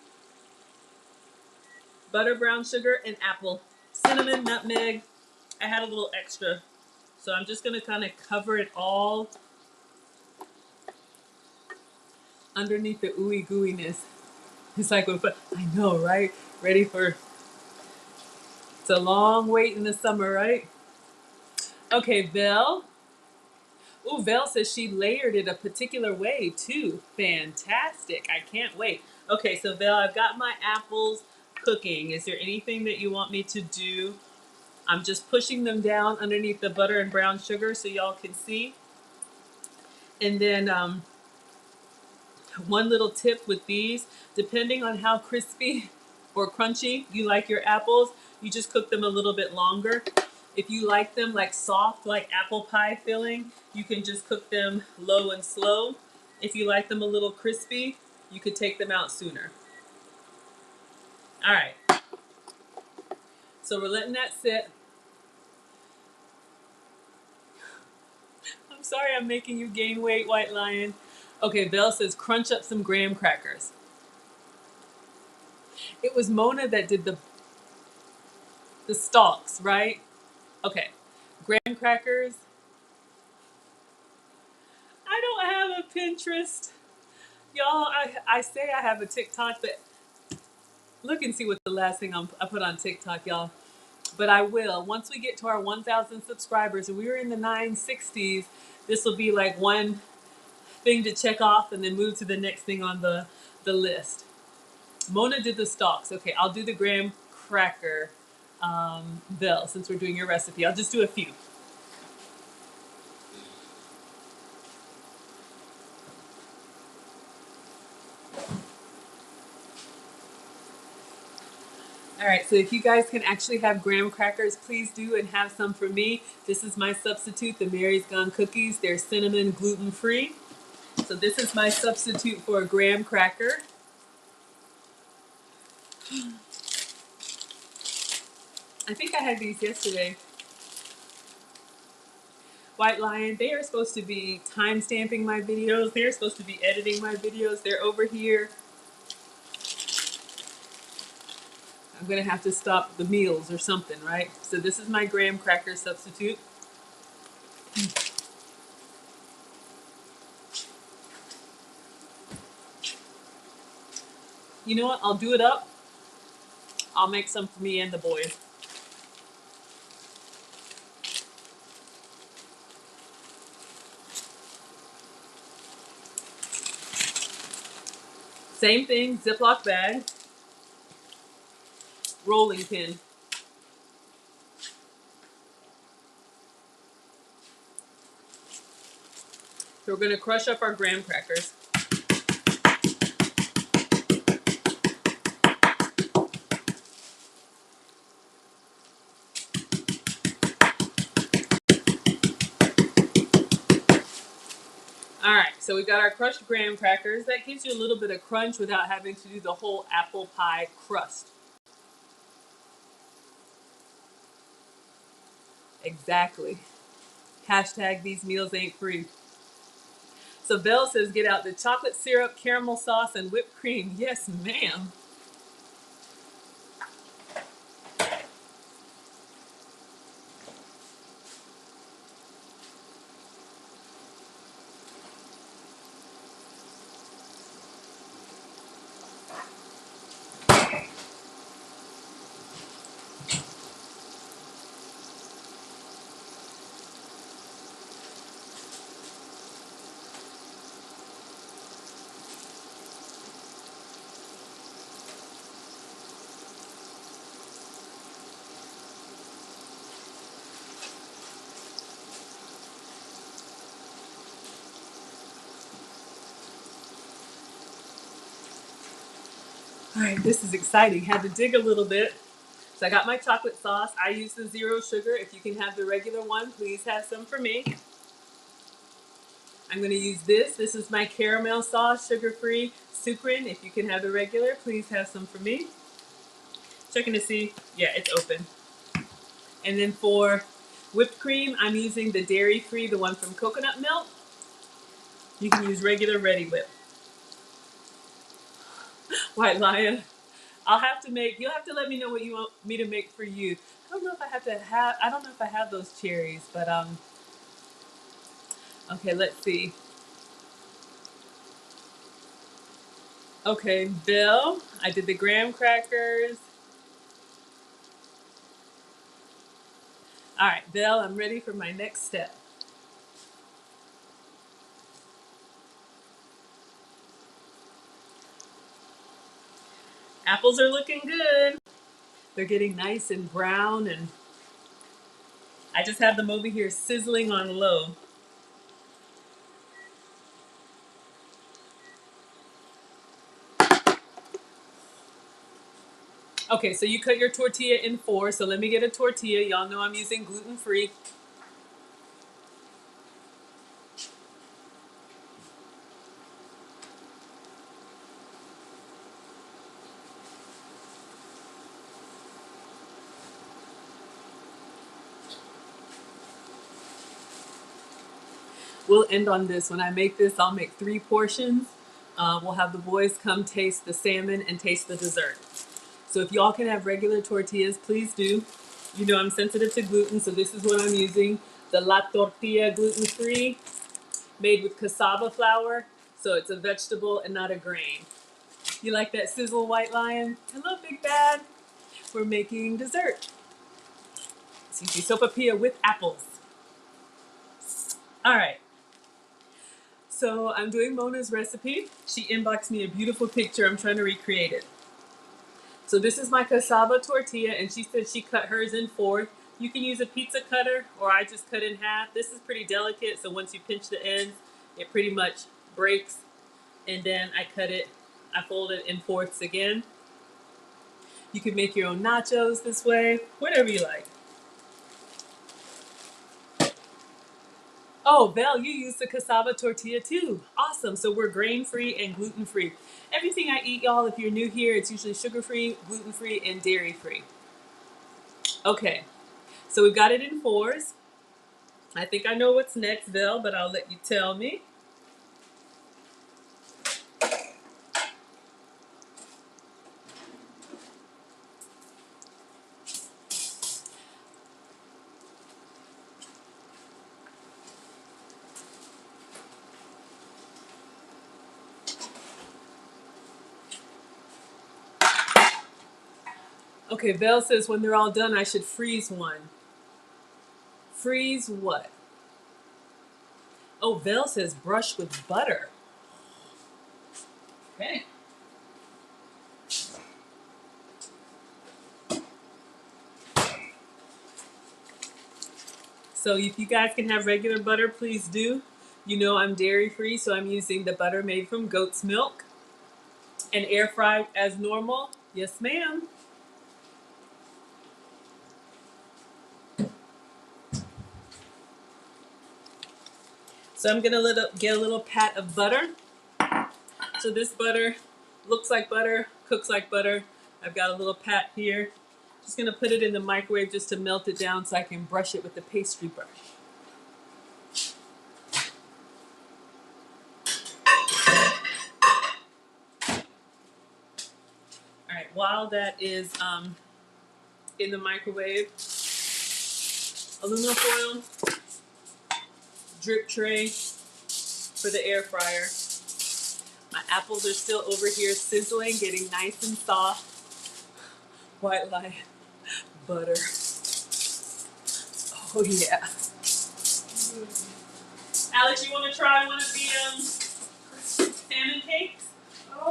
Butter, brown sugar, and apple. Cinnamon, nutmeg. I had a little extra. So I'm just gonna kind of cover it all underneath the ooey gooiness. It's like, I know, right? Ready for, it's a long wait in the summer, right? Okay, Vel. Ooh, Vel says she layered it a particular way too. Fantastic. I can't wait. Okay, so Vel, I've got my apples cooking. Is there anything that you want me to do? I'm just pushing them down underneath the butter and brown sugar so y'all can see. And then one little tip with these, depending on how crispy or crunchy you like your apples, you just cook them a little bit longer. If you like them like soft, like apple pie filling, you can just cook them low and slow. If you like them a little crispy, you could take them out sooner. All right, so we're letting that sit. I'm sorry I'm making you gain weight, White Lion. Okay, Belle says crunch up some graham crackers. It was Mona that did the stalks, right? Okay, graham crackers. I don't have a Pinterest. Y'all, I say I have a TikTok, but look and see what the last thing I put on TikTok, y'all. But I will. Once we get to our 1,000 subscribers, and we were in the 960s, this will be like one thing to check off and then move to the next thing on the list. Mona did the stalks. Okay, I'll do the graham cracker, Bill, since we're doing your recipe. I'll just do a few. All right, so if you guys can actually have graham crackers, please do and have some for me. This is my substitute, the Mary's Gone cookies. They're cinnamon gluten-free. So this is my substitute for a graham cracker. I think I had these yesterday. White Lion, they are supposed to be time stamping my videos. They're supposed to be editing my videos. They're over here. I'm gonna have to stop the meals or something, right? So this is my graham cracker substitute. You know what? I'll do it up. I'll make some for me and the boys. Same thing, Ziploc bag, rolling pin. So we're gonna crush up our graham crackers. All right, so we got our crushed graham crackers. That gives you a little bit of crunch without having to do the whole apple pie crust. Exactly. Hashtag these meals ain't free. So Belle says get out the chocolate syrup, caramel sauce, and whipped cream. Yes, ma'am. All right, this is exciting. Had to dig a little bit. So I got my chocolate sauce. I use the zero sugar. If you can have the regular one, please have some for me. I'm going to use this. This is my caramel sauce, sugar-free, sucrin. If you can have the regular, please have some for me. Checking to see. Yeah, it's open. And then for whipped cream, I'm using the dairy-free, the one from coconut milk. You can use regular Ready Whip. White Lion. You'll have to let me know what you want me to make for you. I don't know if I have those cherries, but okay, let's see. Okay, Bill, I did the graham crackers. All right, Bill, I'm ready for my next step. Apples are looking good. They're getting nice and brown, and I just have them over here sizzling on low. Okay, so you cut your tortilla in 4, so let me get a tortilla. Y'all know I'm using gluten-free. We'll end on this. When I make this, I'll make 3 portions. We'll have the boys come taste the salmon and taste the dessert. So if y'all can have regular tortillas, please do. You know I'm sensitive to gluten, so this is what I'm using. The La Tortilla gluten-free, made with cassava flour. So it's a vegetable and not a grain. You like that sizzle, White Lion? Hello, Big Bad. We're making dessert. Sopapilla with apples. All right. So I'm doing Mona's recipe. She inboxed me a beautiful picture. I'm trying to recreate it. So this is my cassava tortilla, and she said she cut hers in 4. You can use a pizza cutter, or I just cut in half. This is pretty delicate, so once you pinch the ends, it pretty much breaks. And then I fold it in 4ths again. You can make your own nachos this way, whatever you like. Oh, Val, you use the cassava tortilla too. Awesome. So we're grain-free and gluten-free. Everything I eat, y'all, if you're new here, it's usually sugar-free, gluten-free, and dairy-free. Okay, so we've got it in 4s. I think I know what's next, Val, but I'll let you tell me. Okay, Val says when they're all done, I should freeze one. Freeze what? Oh, Val says brush with butter. Okay. So if you guys can have regular butter, please do. You know I'm dairy-free, so I'm using the butter made from goat's milk. And air fry as normal. Yes, ma'am. So I'm gonna get a little pat of butter. So this butter looks like butter, cooks like butter. I've got a little pat here. Just gonna put it in the microwave just to melt it down so I can brush it with the pastry brush. All right, while that is in the microwave, aluminum foil, drip tray for the air fryer. My apples are still over here sizzling, getting nice and soft. White Lion butter. Oh yeah. Alex, you want to try one of the salmon cakes? I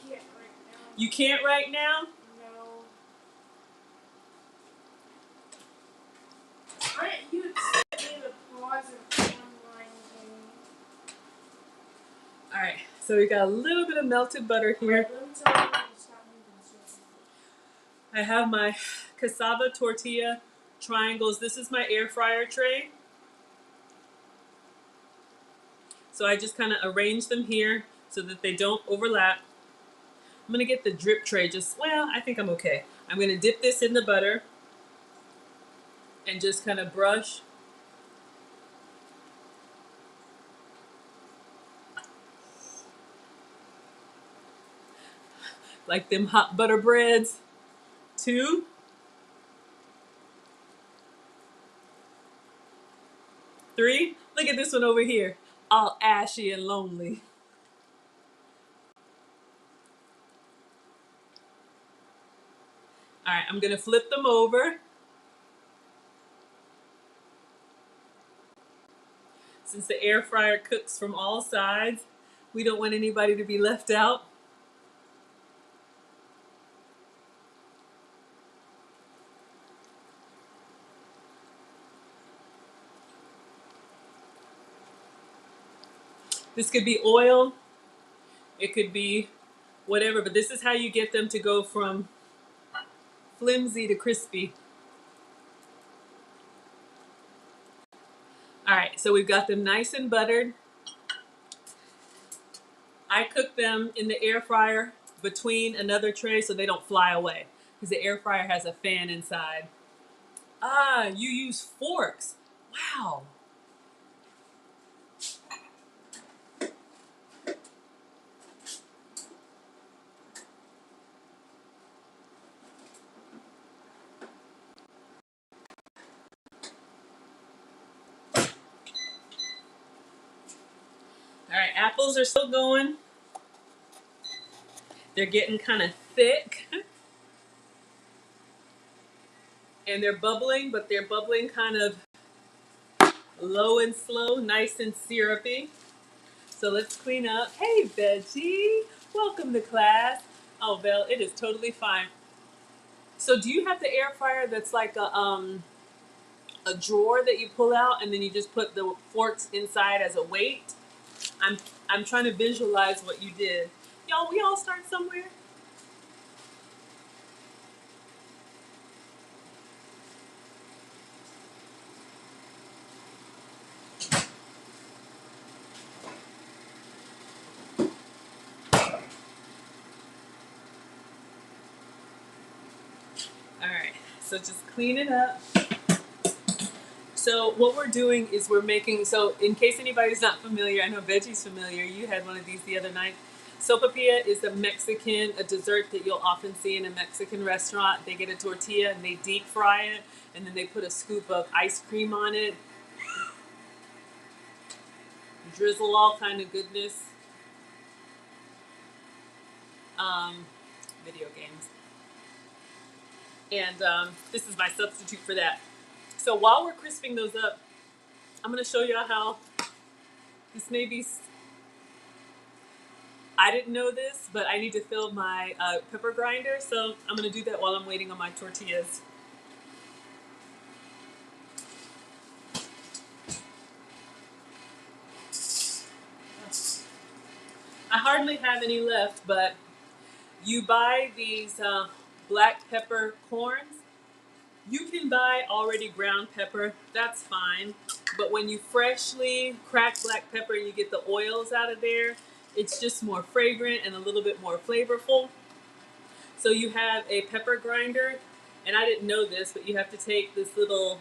can't right now. You can't right now? No. You sent me the pause of online game. All right, so we got a little bit of melted butter here. Let me tell you when to stop moving. I have my cassava tortilla triangles. This is my air fryer tray. So I just kind of arrange them here so that they don't overlap. I'm gonna get the drip tray well, I think I'm okay. I'm gonna dip this in the butter and just kind of brush. Like them hot butter breads. 2, 3. Look at this one over here, all ashy and lonely. All right, I'm gonna flip them over. Since the air fryer cooks from all sides, we don't want anybody to be left out. This could be oil, it could be whatever, but this is how you get them to go from flimsy to crispy. All right, so we've got them nice and buttered. I cook them in the air fryer between another tray so they don't fly away because the air fryer has a fan inside. Ah, you use forks. Wow. All right, apples are still going. They're getting kind of thick. And they're bubbling, but they're bubbling kind of low and slow, nice and syrupy. So let's clean up. Hey, Veggie. Welcome to class. Oh, Vel, it is totally fine. So do you have the air fryer that's like a drawer that you pull out and then you just put the forks inside as a weight? I'm trying to visualize what you did. Y'all, we all start somewhere. All right, so just clean it up. So what we're doing is we're making, so in case anybody's not familiar, I know Veggie's familiar, you had one of these the other night. Sopapilla is a dessert that you'll often see in a Mexican restaurant. They get a tortilla and they deep fry it, and then they put a scoop of ice cream on it, drizzle all kind of goodness. Video games. And this is my substitute for that. So while we're crisping those up, I'm going to show you how this may be. I didn't know this, but I need to fill my pepper grinder, so I'm going to do that while I'm waiting on my tortillas. I hardly have any left, but you buy these black pepper corns. You can buy already ground pepper, that's fine. But when you freshly crack black pepper and you get the oils out of there, it's just more fragrant and a little bit more flavorful. So you have a pepper grinder, and I didn't know this, but you have to take this little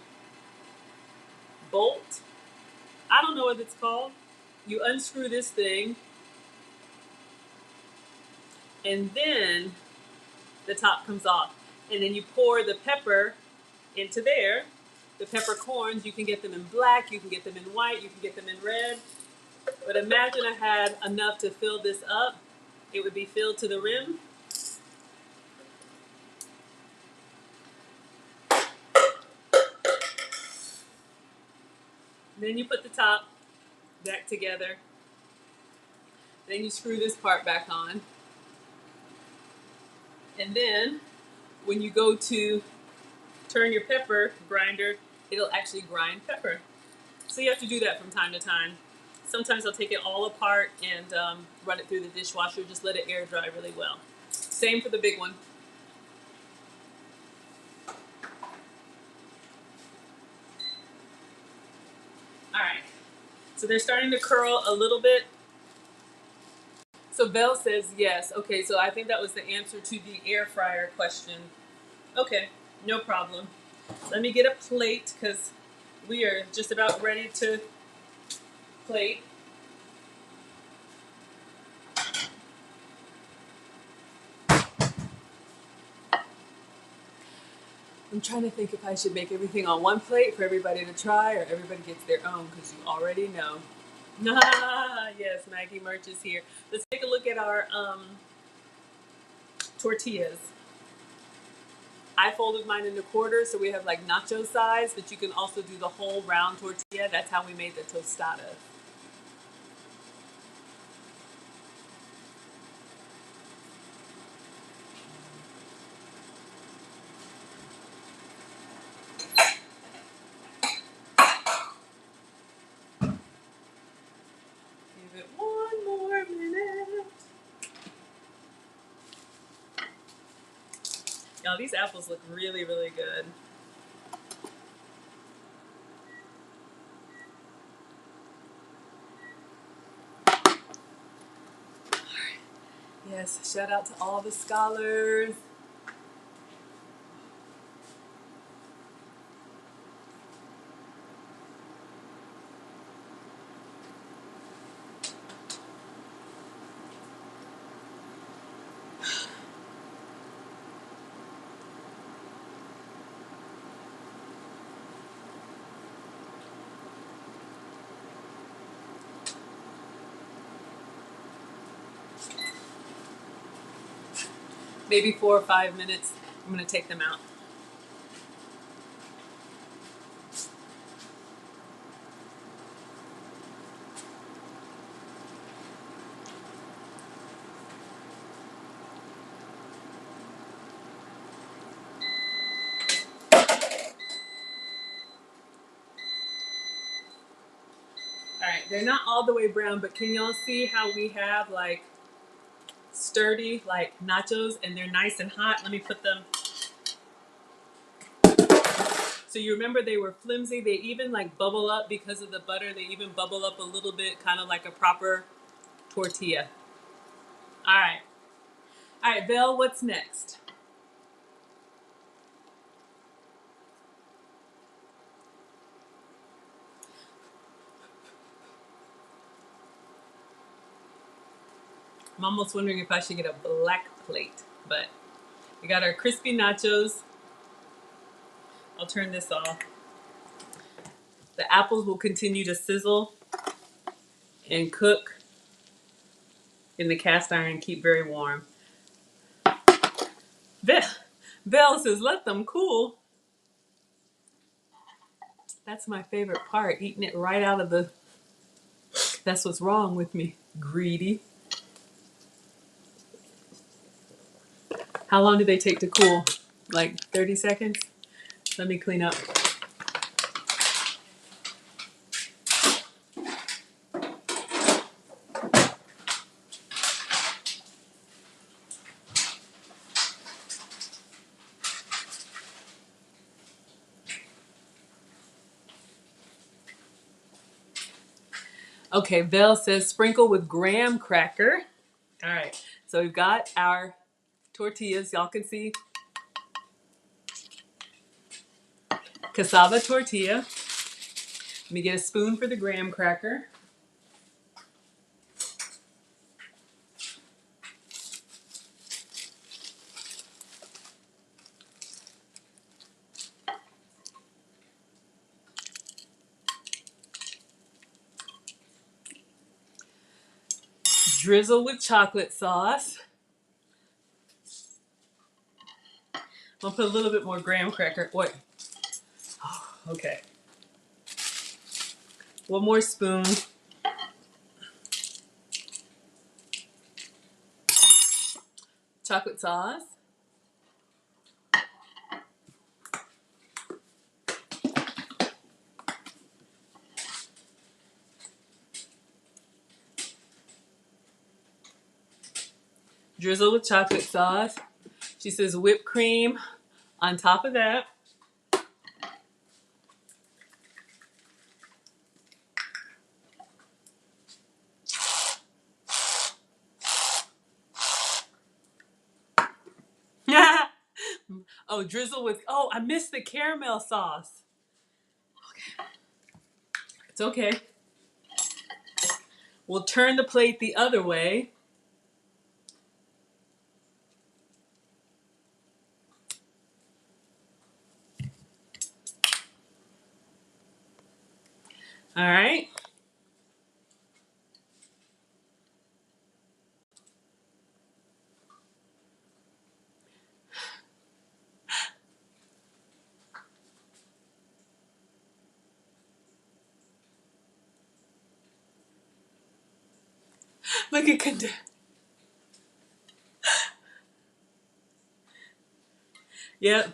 bolt. I don't know what it's called. You unscrew this thing, and then the top comes off. And then you pour the pepper into there. The peppercorns, you can get them in black, you can get them in white, you can get them in red. But imagine I had enough to fill this up. It would be filled to the rim. Then you put the top back together. Then you screw this part back on. And then when you go to turn your pepper grinder, it'll actually grind pepper. So you have to do that from time to time. Sometimes I'll take it all apart and run it through the dishwasher, just let it air dry really well. Same for the big one. So they're starting to curl a little bit. So Belle says yes. Okay, so I think that was the answer to the air fryer question. Okay, no problem. Let me get a plate because we are just about ready to plate. I'm trying to think if I should make everything on one plate for everybody to try or everybody gets their own because you already know. Yes, Maggie Merch is here. Let's take a look at our tortillas. I folded mine into quarters so we have like nacho size, but you can also do the whole round tortilla. That's how we made the tostadas. Give it one more minute. Y'all, these apples look really, really good. Yes, shout out to all the scholars. Maybe 4 or 5 minutes. I'm gonna take them out. All right, they're not all the way brown, but can y'all see how we have like sturdy like nachos and they're nice and hot? Let me put them. So you remember they were flimsy. They even like bubble up because of the butter. They even bubble up a little bit, kind of like a proper tortilla. All right. All right, Belle, what's next? I'm almost wondering if I should get a black plate, but we got our crispy nachos. I'll turn this off. The apples will continue to sizzle and cook in the cast iron, keep very warm. Belle says, let them cool. That's my favorite part, eating it right out of the... That's what's wrong with me, greedy. How long do they take to cool? Like 30 seconds? Let me clean up. Okay, Belle says sprinkle with graham cracker. All right, so we've got our tortillas. Y'all can see cassava tortilla. Let me get a spoon for the graham cracker. Drizzle with chocolate sauce. I'll put a little bit more graham cracker. Wait. Oh, okay. One more spoon. Chocolate sauce. Drizzle with chocolate sauce. She says whipped cream on top of that. Oh, drizzle with, oh, I missed the caramel sauce. Okay. It's okay. We'll turn the plate the other way. All right. Look at Kanda. Yep.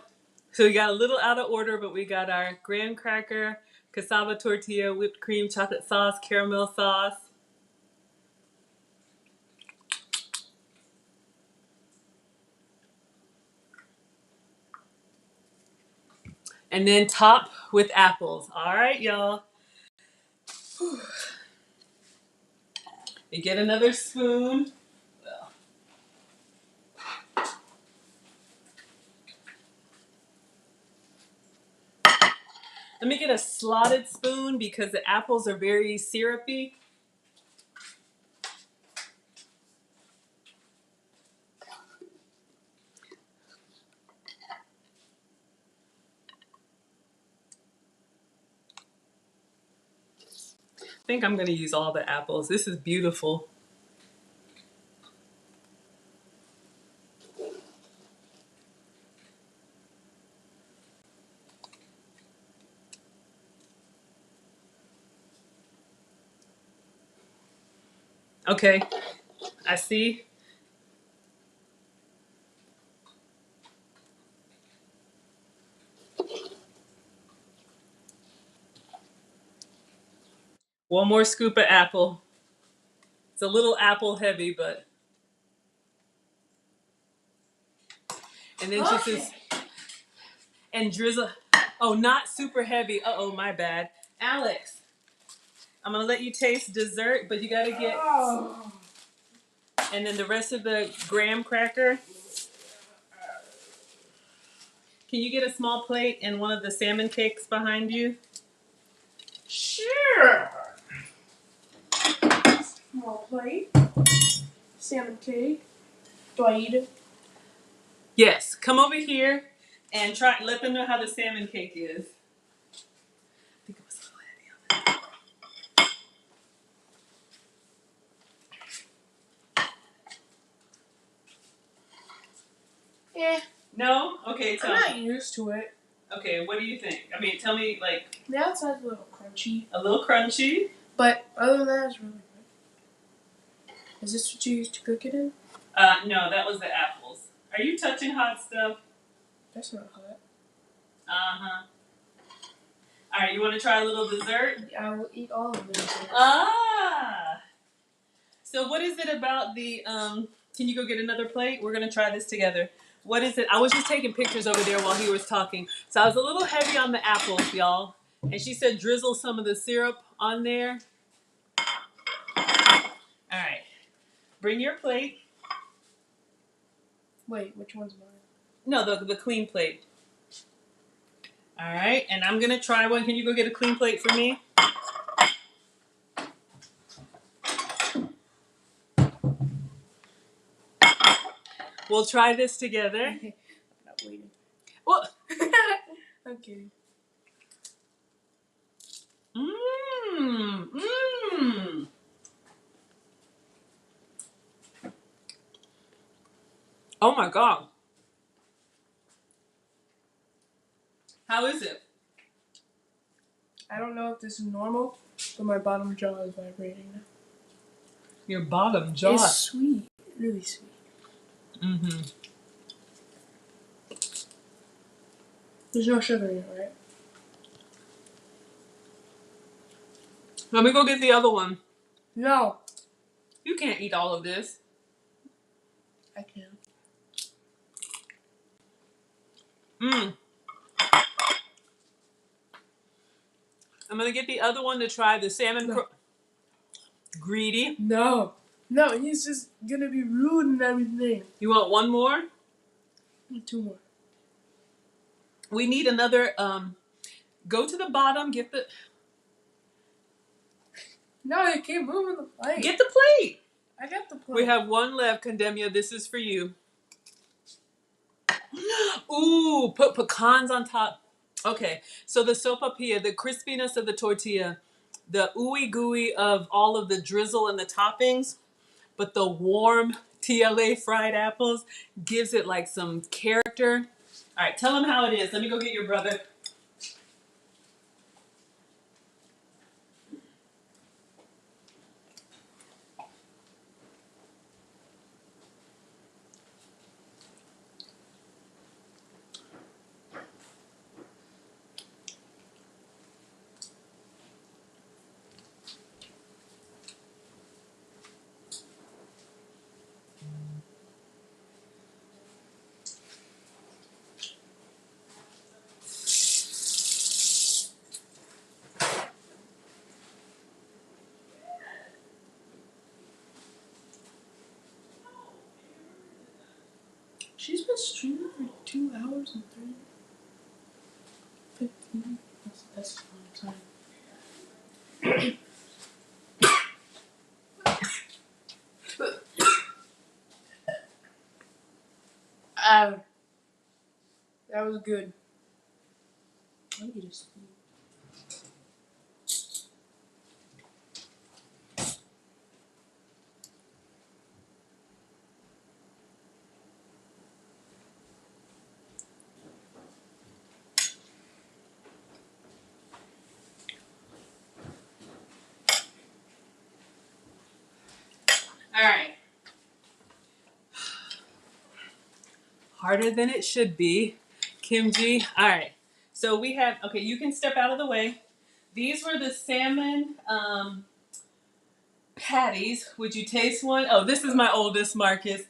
So we got a little out of order, but we got our graham cracker, cassava tortilla, whipped cream, chocolate sauce, caramel sauce. And then top with apples. All right, y'all. You get another spoon. Let me get a slotted spoon because the apples are very syrupy. I think I'm going to use all the apples. This is beautiful. Okay, I see. One more scoop of apple. It's a little apple heavy, but. And then she says, and drizzle. Oh, not super heavy. Uh-oh, my bad. Alex, I'm going to let you taste dessert, but you got to get. Oh. And then the rest of the graham cracker. Can you get a small plate and one of the salmon cakes behind you? Sure. Small plate. Salmon cake. Do I eat it? Yes. Come over here and try. Let them know how the salmon cake is. I think it was a little heavy on that. Yeah. No? Okay, tell I'm not me. used to it. Okay, what do you think? I mean, tell me, like. The outside's a little crunchy. A little crunchy? But other than that, it's really good. Is this what you used to cook it in? No, that was the apples. Are you touching hot stuff? That's not hot. Uh-huh. All right, you want to try a little dessert? I will eat all of it. Ah! So what is it about the, can you go get another plate? We're going to try this together. What is it? I was just taking pictures over there while he was talking. So I was a little heavy on the apples, y'all. And she said drizzle some of the syrup on there. All right. Bring your plate. Wait, which one's mine? No, the clean plate. All right. And I'm going to try one. Can you go get a clean plate for me? We'll try this together. I'm not waiting. What? I'm kidding. Mmm. Mmm. Oh my God. How is it? I don't know if this is normal, but my bottom jaw is vibrating now. Your bottom jaw. It's sweet. Really sweet. Mm-hmm. There's no sugar in it, right? Let me go get the other one. No. You can't eat all of this. I can. Mmm. I'm going to get the other one to try the salmon. No. Greedy. No. No, he's just gonna be rude and everything. You want one more? Two more. We need another, go to the bottom, get the... No, you keep moving the plate. Get the plate. I got the plate. We have one left, Condemnia. This is for you. Ooh, put pecans on top. Okay, so the sopapilla, the crispiness of the tortilla, the ooey gooey of all of the drizzle and the toppings, but the warm TLA fried apples gives it like some character. All right, tell them how it is. Let me go get your brother. She's been streaming for 2 hours and 15. That's a long time. That was good. I need a spoon. All right. Harder than it should be. Kimchi. All right. So we have, okay, you can step out of the way. These were the salmon patties. Would you taste one? Oh, this is my oldest, Marcus.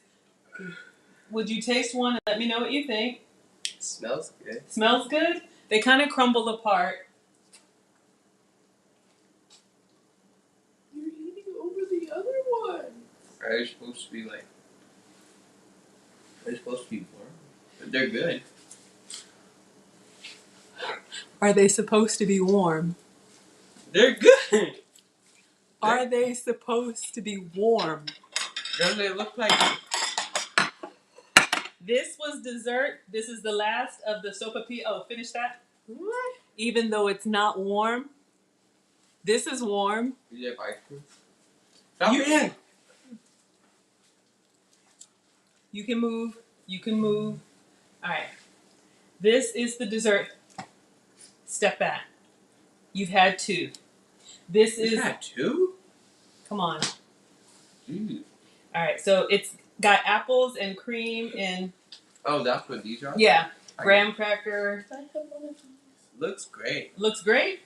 Would you taste one and let me know what you think? Smells good. Smells good? They kind of crumble apart. You're eating over the other one. Are they supposed to be like? They're supposed to be warm, but they're good. Are they supposed to be warm? They're good. Are they supposed to be warm? Don't they look like? This was dessert. This is the last of the sopapilla. Oh, finish that. What? Even though it's not warm. This is warm. Do you have ice cream? Stop it. You can move. You can move. All right. This is the dessert. Step back. You've had two. This is. You've had two? Come on. Dude. All right. So it's got apples and cream and. Oh, that's what these are? Yeah. Graham cracker. I have one of these. Looks great. Looks great.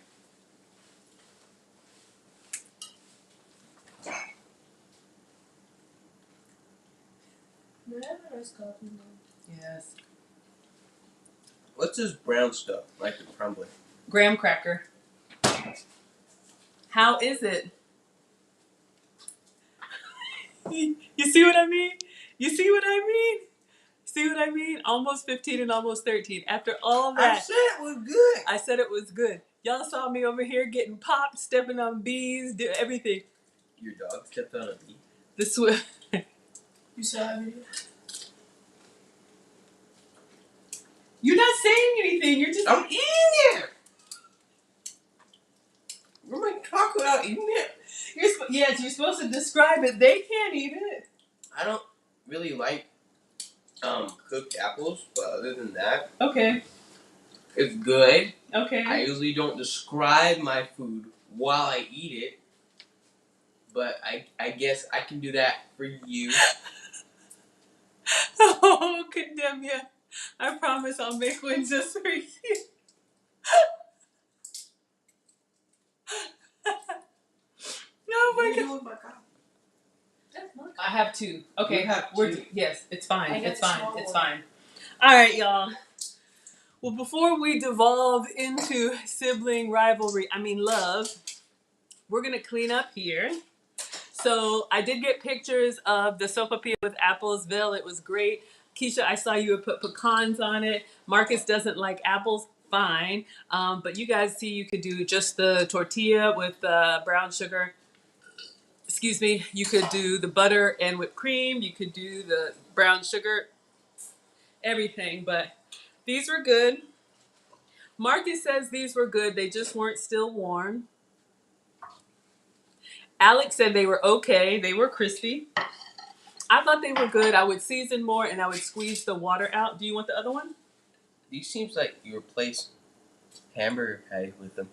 Do I have an iced coffee now? Yes. What's this brown stuff? Like the crumbling? Graham cracker. How is it? You see what I mean? You see what I mean? See what I mean? Almost 15 and almost 13. After all that. I said it was good. I said it was good. Y'all saw me over here getting popped, stepping on bees, do everything. Your dog stepped on a bee. This was. You saw that video? You're not saying anything. You're just. I'm eating it. What am I talking about eating it? Yes, you're supposed to describe it. They can't eat it. I don't really like cooked apples, but other than that, Okay. it's good. Okay. I usually don't describe my food while I eat it, but I guess I can do that for you. Oh, condemn ya. I promise I'll make one just for you. Oh my god. I have two. Okay. You have two. Yes, it's fine. I got It's the fine. small It's one. fine. All right, y'all. Well, before we devolve into sibling rivalry, love, we're going to clean up here. So I did get pictures of the sopapilla with Applesville. It was great. Keisha, I saw you had put pecans on it. Marcus doesn't like apples. Fine. But you guys see you could do just the tortilla with brown sugar. Excuse me. You could do the butter and whipped cream. You could do the brown sugar. Everything. But these were good. Marcus says these were good. They just weren't still warm. Alex said they were okay. They were crispy. I thought they were good. I would season more and I would squeeze the water out. Do you want the other one? These seems like you replace hamburger patties with them.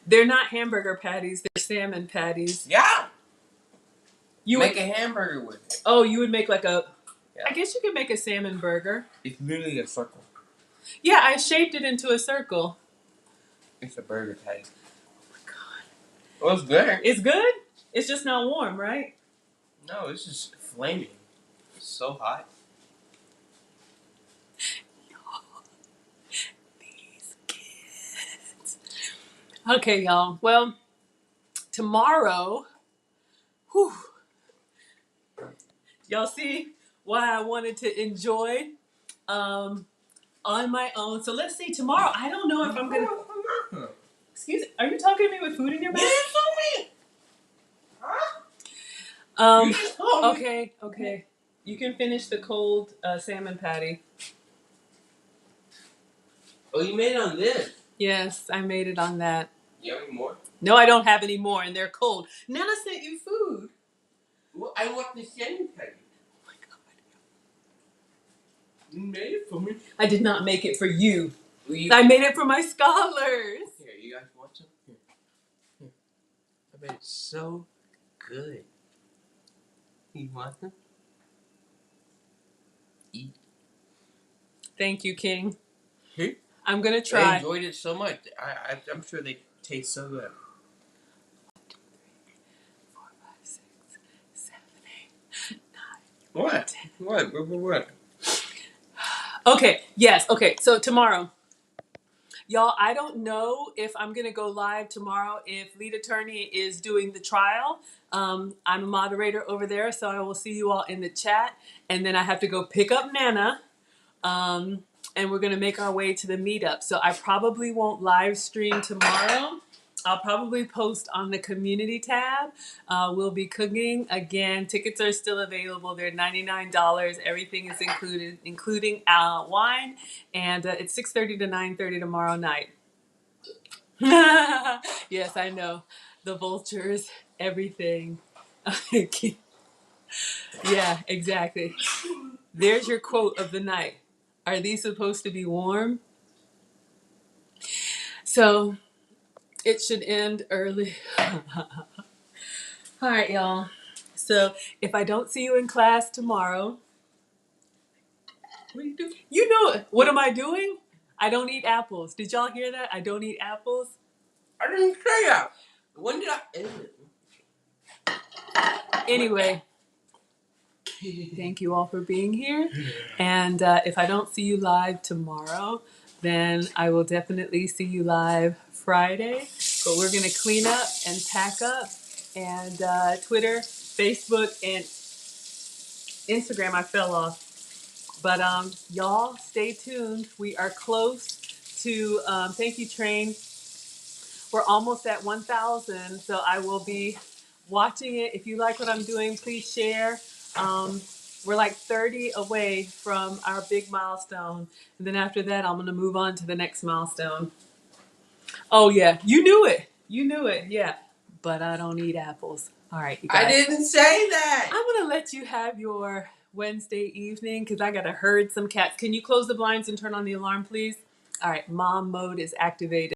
They're not hamburger patties. They're salmon patties. Yeah. You Make would, a hamburger with it. Oh, you would make like a... Yeah. I guess you could make a salmon burger. It's literally a circle. Yeah, I shaped it into a circle. It's a burger patty. Oh my God. Well, it's good. It's good? It's just not warm, right? No, it's just flaming. It's so hot. These kids. Okay, y'all. Well, tomorrow... Whew. Y'all see why I wanted to enjoy on my own. So let's see, tomorrow, I don't know if I'm going to... Excuse me, are you talking to me with food in your mouth? You just told me. Okay. You can finish the cold salmon patty. Oh, you made it on this. Yes, I made it on that. You have any more? No, I don't have any more, and they're cold. Nana sent you food. Well, I want the salmon patty. Oh my God. You made it for me. I did not make it for you. You... I made it for my scholars. Here, you guys want some? Here. I made it so good. You want them? Eat. Thank you, King. Here? I'm going to I try. enjoyed it so much. I'm sure they taste so good. 4, 5, 6, 7, 8, 9. What? What? Okay, yes, okay. So tomorrow, y'all, I don't know if I'm going to go live tomorrow if Lead Attorney is doing the trial. I'm a moderator over there, so I will see you all in the chat. And then I have to go pick up Nana. And we're going to make our way to the meetup. So I probably won't live stream tomorrow. I'll probably post on the community tab. We'll be cooking again. Tickets are still available. They're $99. Everything is included, including wine. And it's 6:30 to 9:30 tomorrow night. Yes, I know. The vultures, everything. Yeah, exactly. There's your quote of the night. Are these supposed to be warm? So it should end early. All right, y'all. So if I don't see you in class tomorrow, what do you do? You know it. What am I doing? I don't eat apples. Did y'all hear that? I don't eat apples. I didn't say that. When did I end it? Anyway, thank you all for being here. And if I don't see you live tomorrow, then I will definitely see you live Friday. But we're going to clean up and pack up. And Twitter, Facebook, and Instagram, I fell off. But y'all, stay tuned. We are close to, thank you, Train. We're almost at 1,000. So I will be watching it. If you like what I'm doing, please share. We're like 30 away from our big milestone. And then after that, I'm going to move on to the next milestone. Oh, yeah. You knew it. Yeah. But I don't eat apples. All right, you guys. I didn't say that. I'm going to let you have your Wednesday evening because I got to herd some cats. Can you close the blinds and turn on the alarm, please? All right. Mom mode is activated.